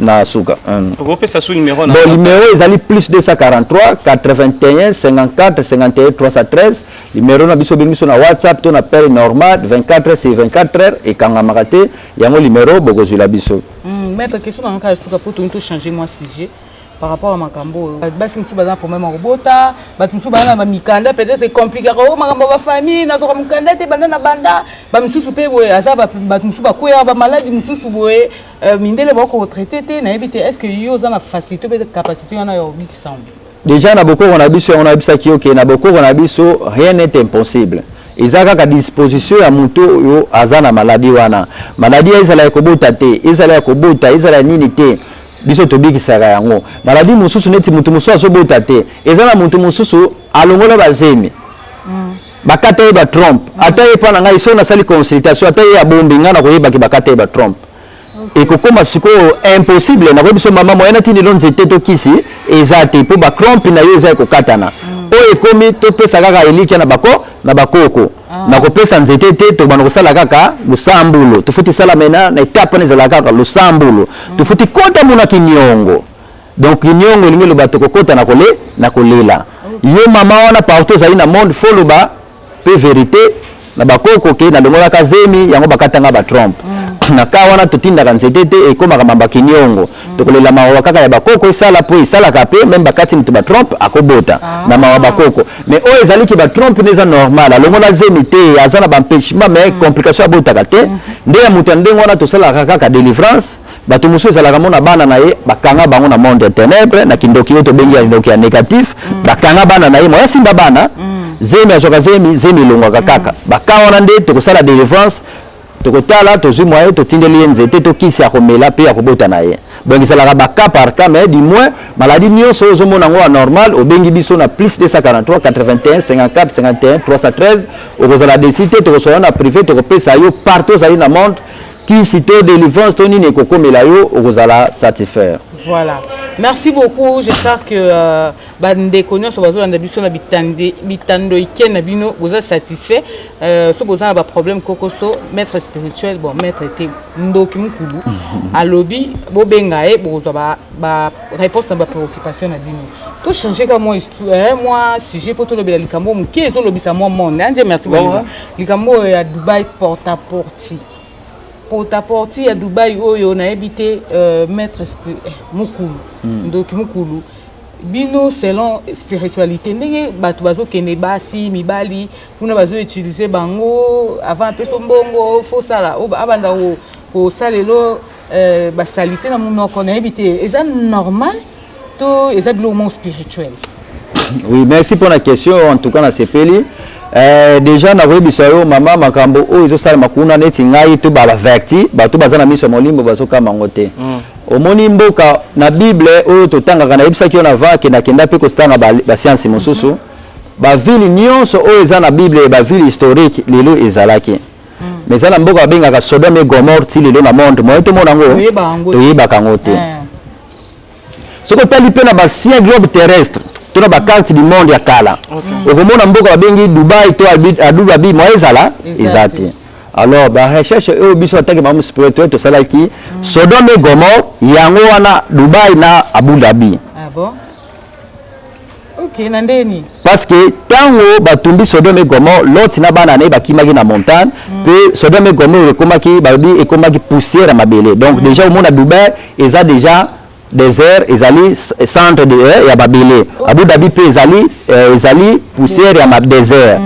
na suka okopesa su numéro na bon numéro ezali plus 243 81 54 51 313 numéro na biso bengiso na WhatsApp to na appel normal 24 sur 24 heures et kanga makate yango numéro bogozu la biso maître question dans cas suka pour tout changer moi sujet par rapport à makambo basi nsi bazana problème en robota batumsu bana ba mikanda peut-être c'est compliqué ko makambo ba famille na zo mikanda te bana na banda ba misusu pe boye azaba batumsu ba koya ba maladie misusu boye mindele ba ko traiter te na ebité est-ce que yo za na facilité peut-être capacité on a yo bikisam déjà na boko on a bisa ki OK na boko on a biso rien n'est impossible ezaka ka disposition ya muto yo azana maladie wana maladie ezala ya kobota te ezala ya kobota ezala nini te biso tobikisaka yango maladie mususu neti mutu mususu azobota te ezala mutu mususu alongola bazemi bakata ye ba trompe ata ye pana ngai so na sali consultation ata ye abombi ngana koyeba ki bakata ye ba trompe ekokoma sikoyo impossible na koyebiso mama moyena tini lo nzete tokisi eza te mpo batrompe na yo eza ekokatana oyo ekomi topesa kaka elikia na bakoko na kopesa nzete te tobana kosala kaka lusambulo tofuti sala mena na etape na ezala kaka lusambulo tofuti kota muna kinyongo donc kinyongo elingi loba tokokota na kolela yo mama wana partout ozali na monde fo loba pe vérité na bakoko ke na longolaka zemi yango bakatanga batrompe na ka wana totindaka nzete te ekomaka mamba kinyongo tokolela mawa kaka ya bakoko esala po esalaka pe même bakati mutu batrompe akobota na mawa bakoko mais oyo ezali ki batrompe neza normal alongola zemi te aza na bampêchement mais complication abotaka te nde ya mutu ya ndenge wana tosalaka kaka délivrance bato mosusu ezalaka mona bana na ye bakanga bango na monde ya ténèbre na kindoki oyo tobengi ya kindoki ya négatif bakanga bana na ye moya simba bana zemi azwaka zemi elongwaka kaka baka wana nde tokosala délivrance tokotala tozwi moye totindeli ye nzete tokisi ya komela pe ya kobota na ye donc ezalaka baka par cas mais du moins maladie nyonso oyo ozomona yango anormal obengi biso na plus 243 81 54 51 313 okozala desi te tokosola na privé tokopesa yo partout ozali na monde kisi to délivrance to nini ekokomela yo okozala satisfaire. Voilà. Merci beaucoup. J'espère que bande connaît sur bazolanda biso na bitando ikena bino vous êtes satisfait. Ce besoin ba problème kokoso maître spirituel bon maître était ndoki mukulu alobi bo bengae bozo ba réponse na ba préoccupation na bino. To changer comme moi sujet pour to lobela likambo muke zo lobisa moi monde. Anje merci beaucoup. Likambo ya Dubaï porte à porte. Porte-à-porte à Dubaï oyo na habité maître mukulu ndoki mukulu bino selon spiritualité ndenge bato bazo kene basi mibali kuna bazo utiliser bango avant peso mbongo fo sala abanda o salelo basalité na munoko na habité est normal to est bien spirituel. Oui, merci pour la question en tout cas na sepeli. Déjà na koyebisa yo mama makambo oyo ezosala makuna neti ngai to baverti bato bazana miso molimbo bazokama ngo te omoni mboka na bible oyo totangaka na yebisaki yo na vake na kenda pe kostanga ba science mosusu ba ville nyonso oyo eza na bible ba ville historique lelo ezalaki mais eza na mboka babengaka Sodome et Gomorrhe ti lelo na monde moyo te mona ngo toyebaka ngo te soko tali pe na ba ancien globe terrestre tuna ba carte du monde ya kala okomona mboka babengi Dubaï to Abu Dhabi mo ezala ezati alors ba recherche e biso atake mamu spirituel to salaki Sodome et Gomorrhe yango wana Dubaï na Abu Dhabi. Ah bon? OK, nandeni. Parce que tango batumbi Sodome et Gomorrhe Lot na bana ne bakimaki na montagne pe Sodome et Gomorrhe ekomaki babi ekomaki poussière ya mabele. Donc déjà au monde à Dubaï eza déjà désert ezali centre de ya babele Abu Dhabi pe ezali poussière ya désert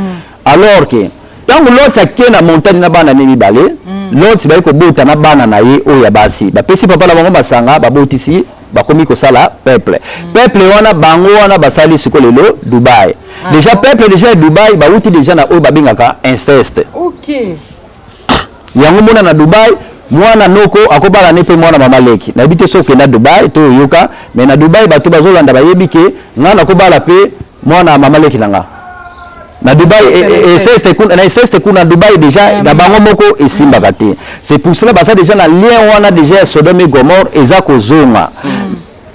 alors que tango Lot akena na montagne na bana ne mibale Lot ba ko bota na bana na ye oya basi ba pesi papa na bango basanga babotisi bakomi ko sala peuple wana bango wana basali sikolelo Dubaï déjà peuple déjà Dubaï ba uti déjà na oyo babingaka inceste. OK yango mona na Dubaï mwana noko akobala ne pe mwana mama leki na bité soke na Dubaï to yoka mais na Dubaï bato bazolanda bayebike ngana akobala pe mwana mama leki nanga na Dubaï et kuna Dubaï déjà na bango moko esimbaka te. C'est pour cela basa déjà na lien wana déjà Sodome et Gomorrhe eza kozonga.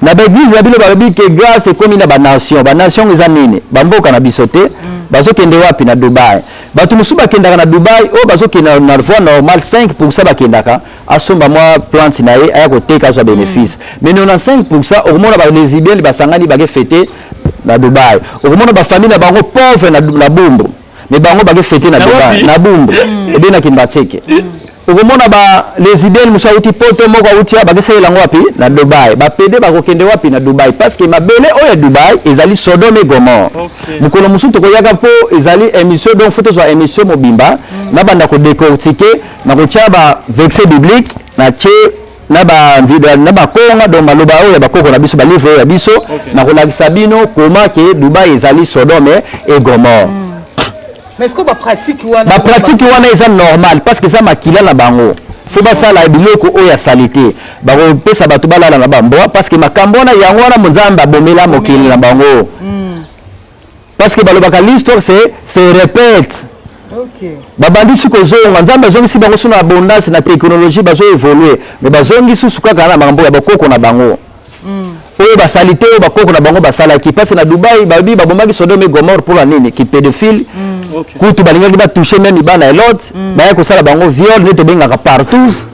Na l'église ya bilo babi que grâce est comme na ba nation eza nini bamboka na bisote bazo kende wapi na Dubaï batu musuba kenda na Dubaï o bazo kenda na voie normal 5% bakendaka asomba moi plante na ye aya koteka so bénéfice mais 95% au moins ba les ibeli basangani ba fêter na Dubaï au moins ba famille na bango pauvre na Bumbu mais bango ba fêter na Dubaï na Bumbu et bien na Kimbateke okomona ba les idées musa uti poto moko utia ba kese lango wapi na Dubaï ba pede ba kokende wapi na Dubaï parce que mabele oya Dubaï ezali Sodome et Gomorrhe mukolo musu to koyaka po ezali émission donc photo zo émission mobimba na banda ko décortiquer na ko tia ba verset biblique na tie na ba video na ba konga donc maloba oya ba koko na biso ba livre ya biso na ko lakisa bino comment que Dubaï ezali Sodome et Gomorrhe. Mais est-ce que la pratique est normal parce que ça makila na bango. Faut pas ça la biloko o ya salité. Ba ko pesa batu balala na bambo parce que makambo na yango na munzamba bomela mokili na bango. Parce que balobaka l'histoire se répète. OK. Babandi suko zonga nzamba zongi si bango suna abondance na technologie bazo évoluer mais bazongi susu kaka na bango ya bakoko na bango. Oyo basalité oyo bakoko na bango basalaki parce que na Dubaï babi babomaki Sodome et Gomorrhe pour la nini qui pédophile kutu balingaki ba toucher même bana Lot baya ko sala bango viol ne to bengaka partout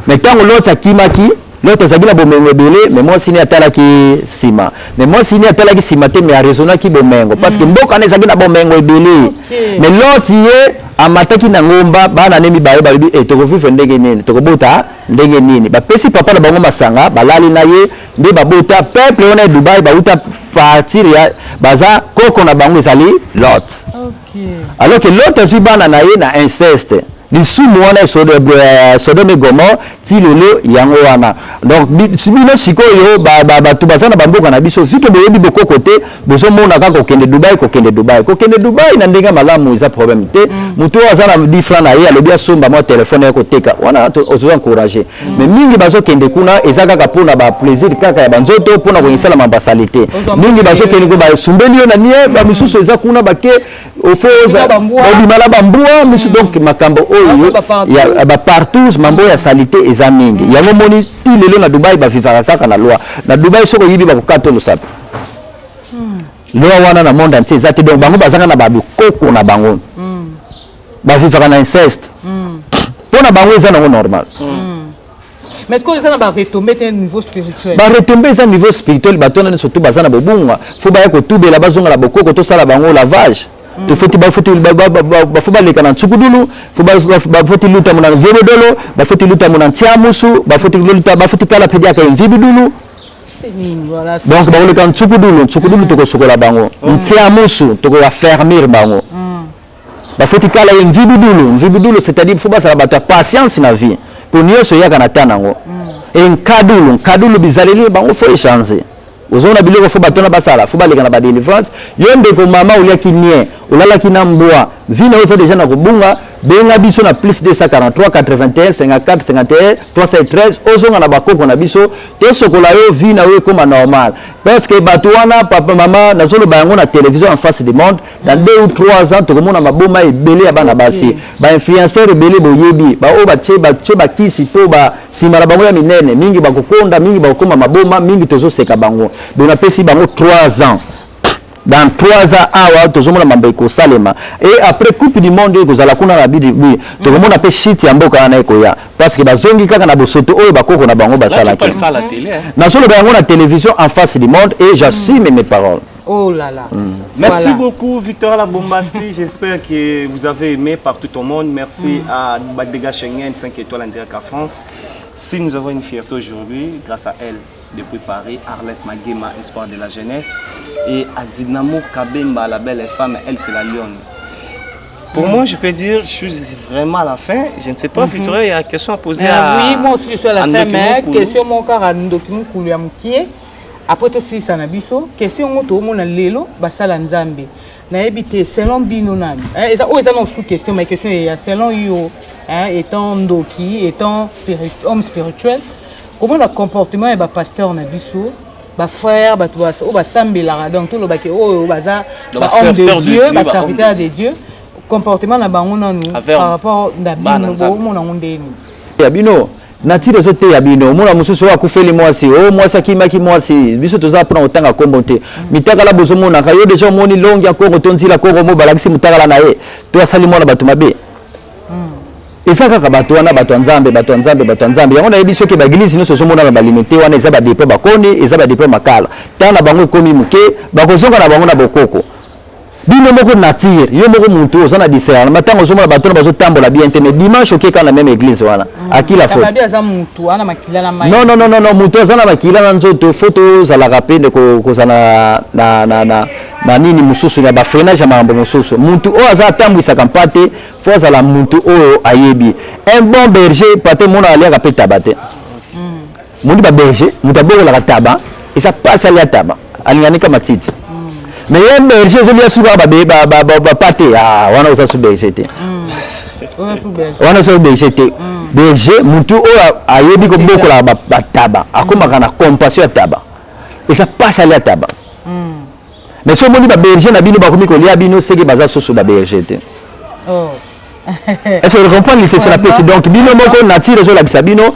mais tant Lot akimaki Lot azabila bomengo belé mais moi sini atalaki sima mais moi sini atalaki sima te mais a raisonnaki bomengo parce que mboka na ezabila bomengo belé mais Lot yé amataki na ngomba bana nemi bayo balibi etoko vivre ndenge nini tokobota ndenge nini bapesi papa na bango masanga balali na ye nde babota peuple on est Dubaï bauta partir ya baza koko na bango ezali Lot. OK. Alors que Lot azui bana na ye na inceste lisumu wana Sodome et Gomorrhe ti lelo yango wana donc bino sikoyo batu baza na bamboka na biso zike boyebi bokoko te bozomona kaka kokende Dubaï na ndenge malamu eza problème te mutu aza na 10 francs na ye alobi asomba mwa telefone ya koteka wana ozo encourager mais mingi bazokende kuna eza kaka mpona ba plaisir kaka ya banzoto mpona koyisala mambasalité mingi bazokende ko basumbeli yo na nie bamisusu eza kuna bake ofoza babimala bambua misu donc makambo oyo ya ba partout mambo ya salité eza mingi yango moni ti lelo na Dubaï ba vivaka kaka na loi na Dubaï soko yibi ba kokato lo sape loi wana na monde entier eza te donc bango bazanga na ba koko na bango ba vivaka na inceste pona bango eza na normal. Mais est-ce que les gens ont retombé à un niveau spirituel? Ba retombé à un niveau spirituel batona surtout bazana bobunga faut ba ko tube la bazonga la bokoko to sala bango lavage to foti baleka na tsukudulu foti luta muna gebedolo foti luta muna ntiamusu foti kala pedia ka invibidulu donc baleka na tsukudulu to ko sokola bango ntiamusu to ko fermer bango foti kala invibidulu c'est-à-dire faut ba sala bata patience na vie pour nyoso yaka na tanango en kadulu bizaleli bango faut échanger ozona biloko fo batona basala fo baleka na ba délivrance yonde ko mama ulia kinye ulala kinambwa vina oza déjà na kobunga benga biso na plus 243 81 54 51 313 ozonga na bakoko na biso to sokola yo vina we comme normal parce que batwana papa mama na zolo bango na télévision en face du monde dans 2 ou 3 ans to komona maboma ebele ya bana basi ba influenceur ebele boyebi ba o ba kisi po ba simala bango ya minene mingi bakokonda mingi bakoma maboma mingi tozo seka bango donc na pesi bango 3 ans. Dans 3 ans awa tozomona mambo ko salema et après coupe du monde ko zala kuna na bidi to komona pe shit ya mboka na ekoya parce que bazongi kaka na bosoto oyo bakoko na bango basala ki na solo bango na télévision en face du monde et j'assume mes paroles. Oh là là. Merci beaucoup Victor Labombasti, j'espère que vous avez aimé partout au monde. Merci à Badega Schengen 5 étoiles en direct à France. Si nous avons une fierté aujourd'hui grâce à elle depuis Paris, Arlette Magema, espoir de la jeunesse, et à Dynamo Kabemba, la belle femme, elle c'est la lionne. Pour moi, je peux dire, je suis vraiment à la fin. Je ne sais pas, Victoria, il y a une question à poser à... Oui, moi aussi je suis à la fin, mais question mon car à Ndokimu Kouliamkie. Après tout ça, Sanabiso, question au monde lelo, basala nzambe. Na habité selon binonami. Ils ont sous question, mais question est selon yo, étant Ndoki, étant homme spirituel. Comment le comportement est pasteur na biso frère bato ba sambelaka donc tout le baki oh baza ba homme de Dieu ba serviteur serviteur de Dieu comportement na bango nanu par rapport na bino bo mona ngondeni ya bino natire zo te ya bino mona mususu wa kufeli mwasi o mwasi akimaki mwasi biso toza pona otanga kombo te mitakala bozo mona ka yo déjà moni longi akoko tonzila koko mo balakisi mutakala na ye to asali mona bato mabe ezaka ka bato wana bato nzambe yango na yebiso ke baglise nyonso zomona na balimite wana eza ba dépôt bakoni eza ba dépôt makala tana bango ekomi muke bakozonga na bango na bokoko bino moko nature yo moko muntu oza na discernement ntango ozomona bato na bazotambola bien te mais dimanche okeka na même église wana akila faute non muntu aza na makila na nzoto foto ozalaka mpe nde kozala na nini mosusu na bafrenage ya makambo mosusu muntu oyo aza atambwisaka mpa te fo azala muntu oyo ayebi un bon berger pate mona aliaka mpe taba te mundi baberger mutu abokolaka taba eza pasi alia taba alinganika matiti mais un berger ezolia suka bapate wana oza su berger te wana oza su berger te berger mutu oyo ayebi kobokolaka bataba akomaka na compassion ya taba eza pasi alia taba mais so moni baberger na bino bakomi kolia bino seke baza susu baberger te est-ce que vous comprenez c'est la peste donc bino moko nature ezolakisa bino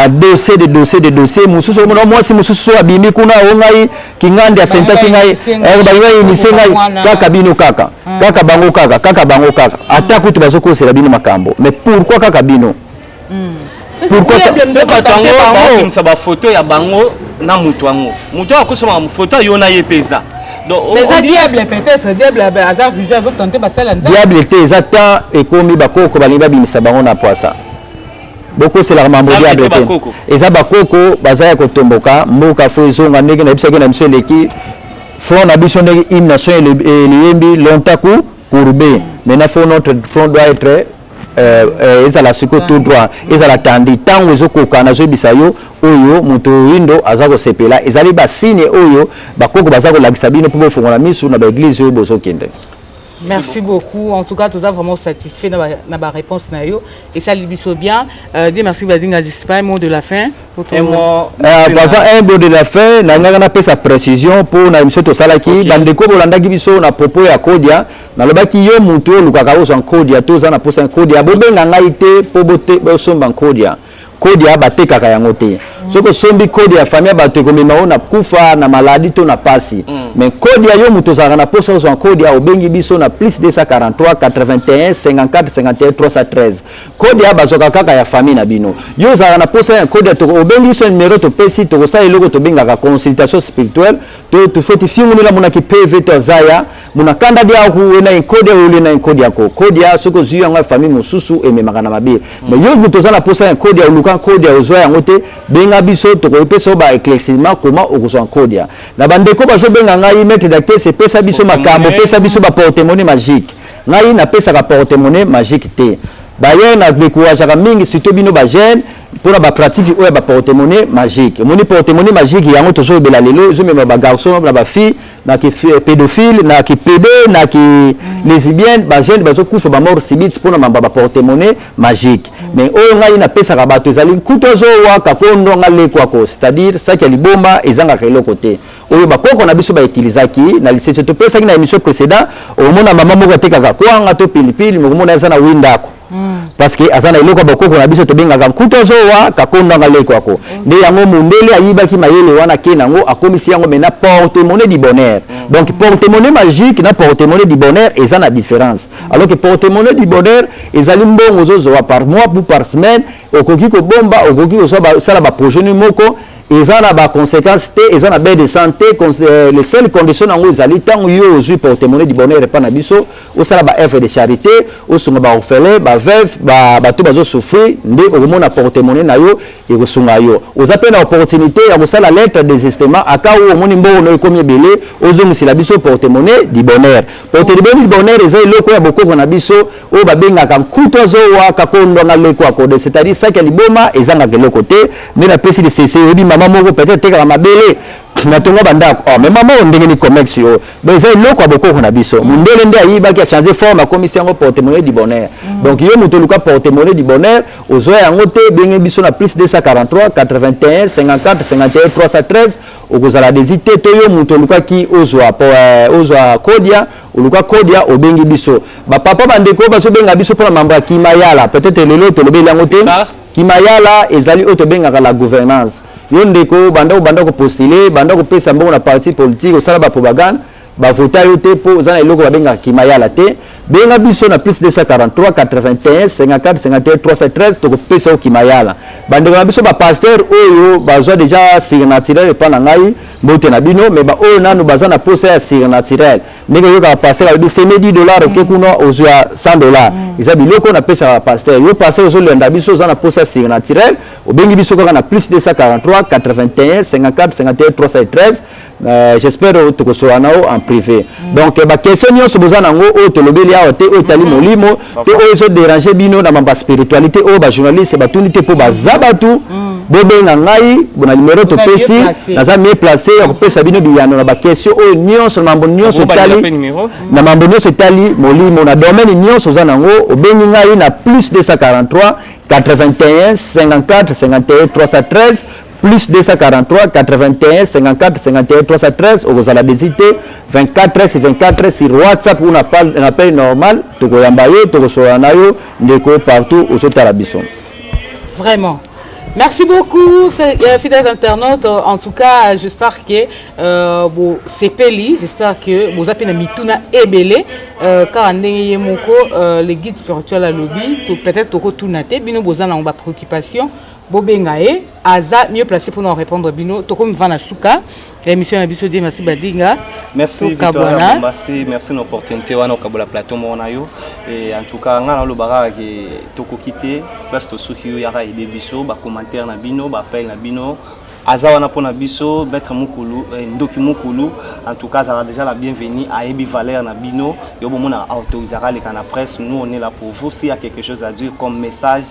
dossier de dossier mususu mona mwasi mususu abimi kuna ongai kingandi ya senta kingai bangai misengai kaka bino kaka bango kaka ata kutu bazokosela bino makambo mais pourquoi kaka bino pourquoi bango kimsa ba photo ya bango na mutu wango mutu akosoma photo yo na yepeza donc mais ça diable peut-être diable azar visage tenter basala diable te ezata ekomi bakoko balinga bimisa bango na poisa boko c'est la mambo diable te eza bakoko bazaya kotomboka mboka fo ezonga ndenge na bisaki na biso leki front na biso ndenge hymne national eliyembi longtemps courbé maintenant faut notre front doit être ezala siko tout droit ezala tandi ntango ezokoka nazobisa yo oyo moto windo aza kosepela ezali basine oyo bakoko baza kolakisa bino mpo bofongola misu na baeglise oyo bozokende. Merci beaucoup. En tout cas, tu es vraiment satisfait de la réponse. Et ça, il bien. Dis merci, Badinga, un mot de la fin. Avant un mot de la fin, nous avons sa précision pour la émission de Salaki. Dans le cas où on a propos à Kodia, dans le bas qui est monté, nous avons un Kodia, tous en a posé un Kodia. Bobé n'a été pour botter un Kodia. Kodia batte kaka yango te soko sombi kodia famille batte komema na kufa na maladie to na pasi mais kodia yo muto zaka na posa zo kodia obengi biso na plus 243 81 54 51 313 kodia bazoka kaka ya famille na bino yo zaka na posa ya kodia to obengi so numéro to pesi to sa eloko to benga ka consultation spirituelle to foti fingu la mona ki PV to zaya muna kanda dia ku na kodia ule na kodia ko kodia soko zuya nga famille mususu ememaka na mabe mais yo muto zana posa ya kodia uluka kodia ozoya yango te benga biso to ko peso ba éclaircissement comment okozwa kodia na bandeko bazo benga ngai maître d'acteur c'est pesa biso makambo pesa biso ba porte-monnaie magique ngai na pesa ka porte-monnaie magique te baye na décourager mingi surtout bino ba jeune pour la pratique ou ba porte-monnaie magique moni porte-monnaie magique yango tozo bela lelo zo mema ba garçon na ba fille na ki pédophile na ki pédé na ki lesbienne ba jeune bazo kufa ba mort subite pour na ba porte-monnaie magique mais o ngai na pesa ka bato ezali kutozo wa ka kondo ngale kwako c'est-à-dire ça qui libomba ezanga kelo côté oyo bakoko na biso ba utilizaki na lycée to pesa ki na émission précédent au mona mama moko tekaka kwanga to pilipili mo mona eza na windako parce que azana iloko bakoko na biso to benga ka kutozo wa ka kondo ngale kwako nde yango mundele ayibaki mayele wana ke nango akomisi yango mena porte-monnaie du bonheur donc porte-monnaie magique na porte-monnaie du bonheur eza na différence alors que porte-monnaie du bonheur ezali mbongo zozo par mois ou par semaine okoki ko bomba okoki ko sala ba projet moko ils ont des conséquences et ils ont des de santé les seules conditions en où ils tant yo aux porte-monnaie du bonheur et pas na biso ou ça ba œuvre de charité ou sont ba orphelin ba veuve ba tout bazo souffrir ndé au monde porte-monnaie na yo et ko sunga yo aux appels opportunité ya ko sala lettre de désistement aka ou moni mbo no komi belé aux hommes si la biso porte-monnaie du bonheur porte-monnaie du bonheur ils ont loko ya boko na biso o ba benga kam kutozo wa ka kondo na leko akode c'est-à-dire ça que liboma ezanga ke loko te mais na pesi de cc maman moko peut-être teka mabele na tonga bandako mais maman ndenge ni commerce yo donc ça loko aboko na biso mundele nde ayiba ki a changer forme a commission porte-monnaie du bonheur donc yo muto luka porte-monnaie du bonheur ozoya yango te benge biso na plus 243 81 54 51 313 okozala désité to yo muto luka ki ozwa kodia oluka kodia obengi biso ba papa bandeko baso benga biso pour mambo kimayala peut-être lelo to lobeli yango te kimayala ezali oto benga la gouvernance yo ndeko banda ko postuler banda ko pesa mbongo na parti politique osala ba propagande ba vota yo te po zana eloko ba benga kimayala te benga biso na plus 243 81 54 51 313 to ko pesa o kimayala bandeko na biso ba pasteur oyo bazwa déjà surnaturel pa na ngai mbote na bino mais ba oyo nanu bazana posa ya surnaturel ndenge yo ka pasteur a dit c'est $10 ke kuno ozwa $100 isa biloko na pesa ba pasteur yo pasteur zo lenda biso zana posa surnaturel obengi biso kaka na plus 243 81 54 51 313 j'espère que tu seras en privé. Donc, la question est que vous te lobeli à te otali molimo, te ozo déranger bino na mamba spiritualité o ba journaliste ba tunité po ba zabatu. Bobe na ngai, bona numéro to pesi, na za mieux placé, on peut sabino biyano na ba question o nyonso na mambo nyonso tali. Na mambo nyonso tali molimo na domaine nyonso za nango, obengi ngai na plus 243 81 54 51 313. Plus 243 81 54 51 313 au Gozala Désité 24 sur 24 sur WhatsApp ou un appel normal toko yambaye toko soanayo ndeko partout aux autres Arabisson. Vraiment. Merci beaucoup, fidèles internautes. En tout cas, j'espère que c'est Peli. J'espère que vous avez mituna ebele. Car le guide spirituel à lobby, peut-être toko tunate, bino bozana on ba préoccupation. Bobengae, Aza, mieux placé pour nous répondre. Bino, Tokom Vana Souka, l'émission Nabiso Di, merci Badinga. Merci Victoria Bombasti, merci de l'opportunité de la plateau Monayo. Et en tout cas, on a le barrage qui Toko quitté, place de Souki, Yara et des biso, bas commentaire na bino, bas appel na bino. Aza wana pona biso, Maître Mukulu, Ndoki Mukulu. En tout cas, ça a déjà la bienvenue à Ebi Valère na bino. Et au moment où on autorisera les canaux presse, nous on est là pour vous. S'il y a quelque chose à dire comme message,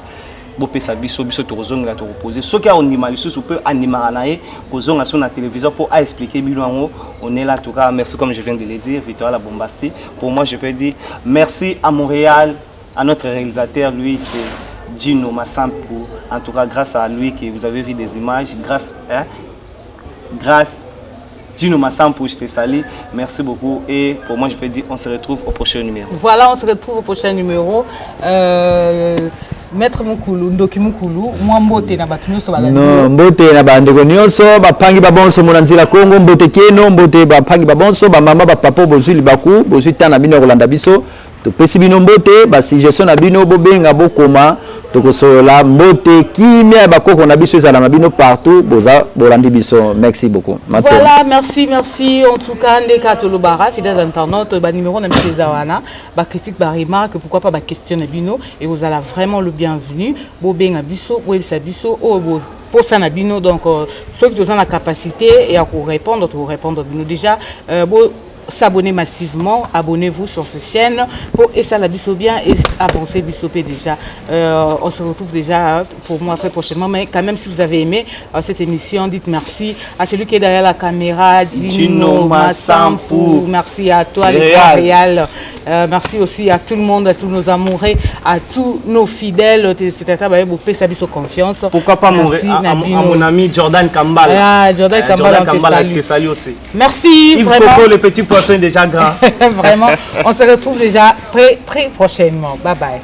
bopé sa biso torozonga la reposer ce qui a animal sous peut animal nae kozonga sur la télévision pour expliquer bilan on est là tout cas merci comme je viens de le dire Victoria la Bombasti pour moi je peux dire merci à Montréal à notre réalisateur lui c'est Gino Massampu en tout cas grâce à lui que vous avez vu des images grâce Gino Massampu je te salue merci beaucoup et pour moi je peux dire on se retrouve au prochain numéro. Voilà, on se retrouve au prochain numéro. Maître Mukulu, Ndoki Mukulu, moi mbote na batu nyonso balandi. Non, mbote na bandeko nyonso, bapangi babonso monanzila Kongo, mbote keno, mbote bapangi babonso, ba mama ba papa bozuli baku, bozuli tana bino Rolanda biso. To pesi bino mbote, ba suggestion na bino bobenga bokoma, to kosola mbote kimia bakoko na biso ezala na bino partout, boza bolandi biso. Merci beaucoup. Voilà, merci. En tout cas, ndeka tolobara, fidèles internautes, ba numéro na biso zawana, ba critique ba remarque, pourquoi pas ba question na bino et vous allez vraiment le bienvenu. Bobenga biso, websa biso, pour ça na bino donc ceux qui ont la capacité et à répondre bino déjà s'abonner massivement, abonnez-vous sur cette chaîne pour et ça la biso bien et avancer bisopé déjà. On se retrouve déjà pour moi très prochainement, mais quand même si vous avez aimé cette émission, dites merci à celui qui est derrière la caméra, Gino Massampu. Merci à toi le Réal. Merci aussi à tout le monde, à tous nos amoureux, à tous nos fidèles téléspectateurs. Vous pouvez ça biso confiance. Pourquoi pas à mon ami Jordan Kambala. Jordan Kambala, je te salue aussi. Merci. Il vraiment. faut le petit poisson déjà grand. Vraiment, on se retrouve déjà très prochainement. Bye bye.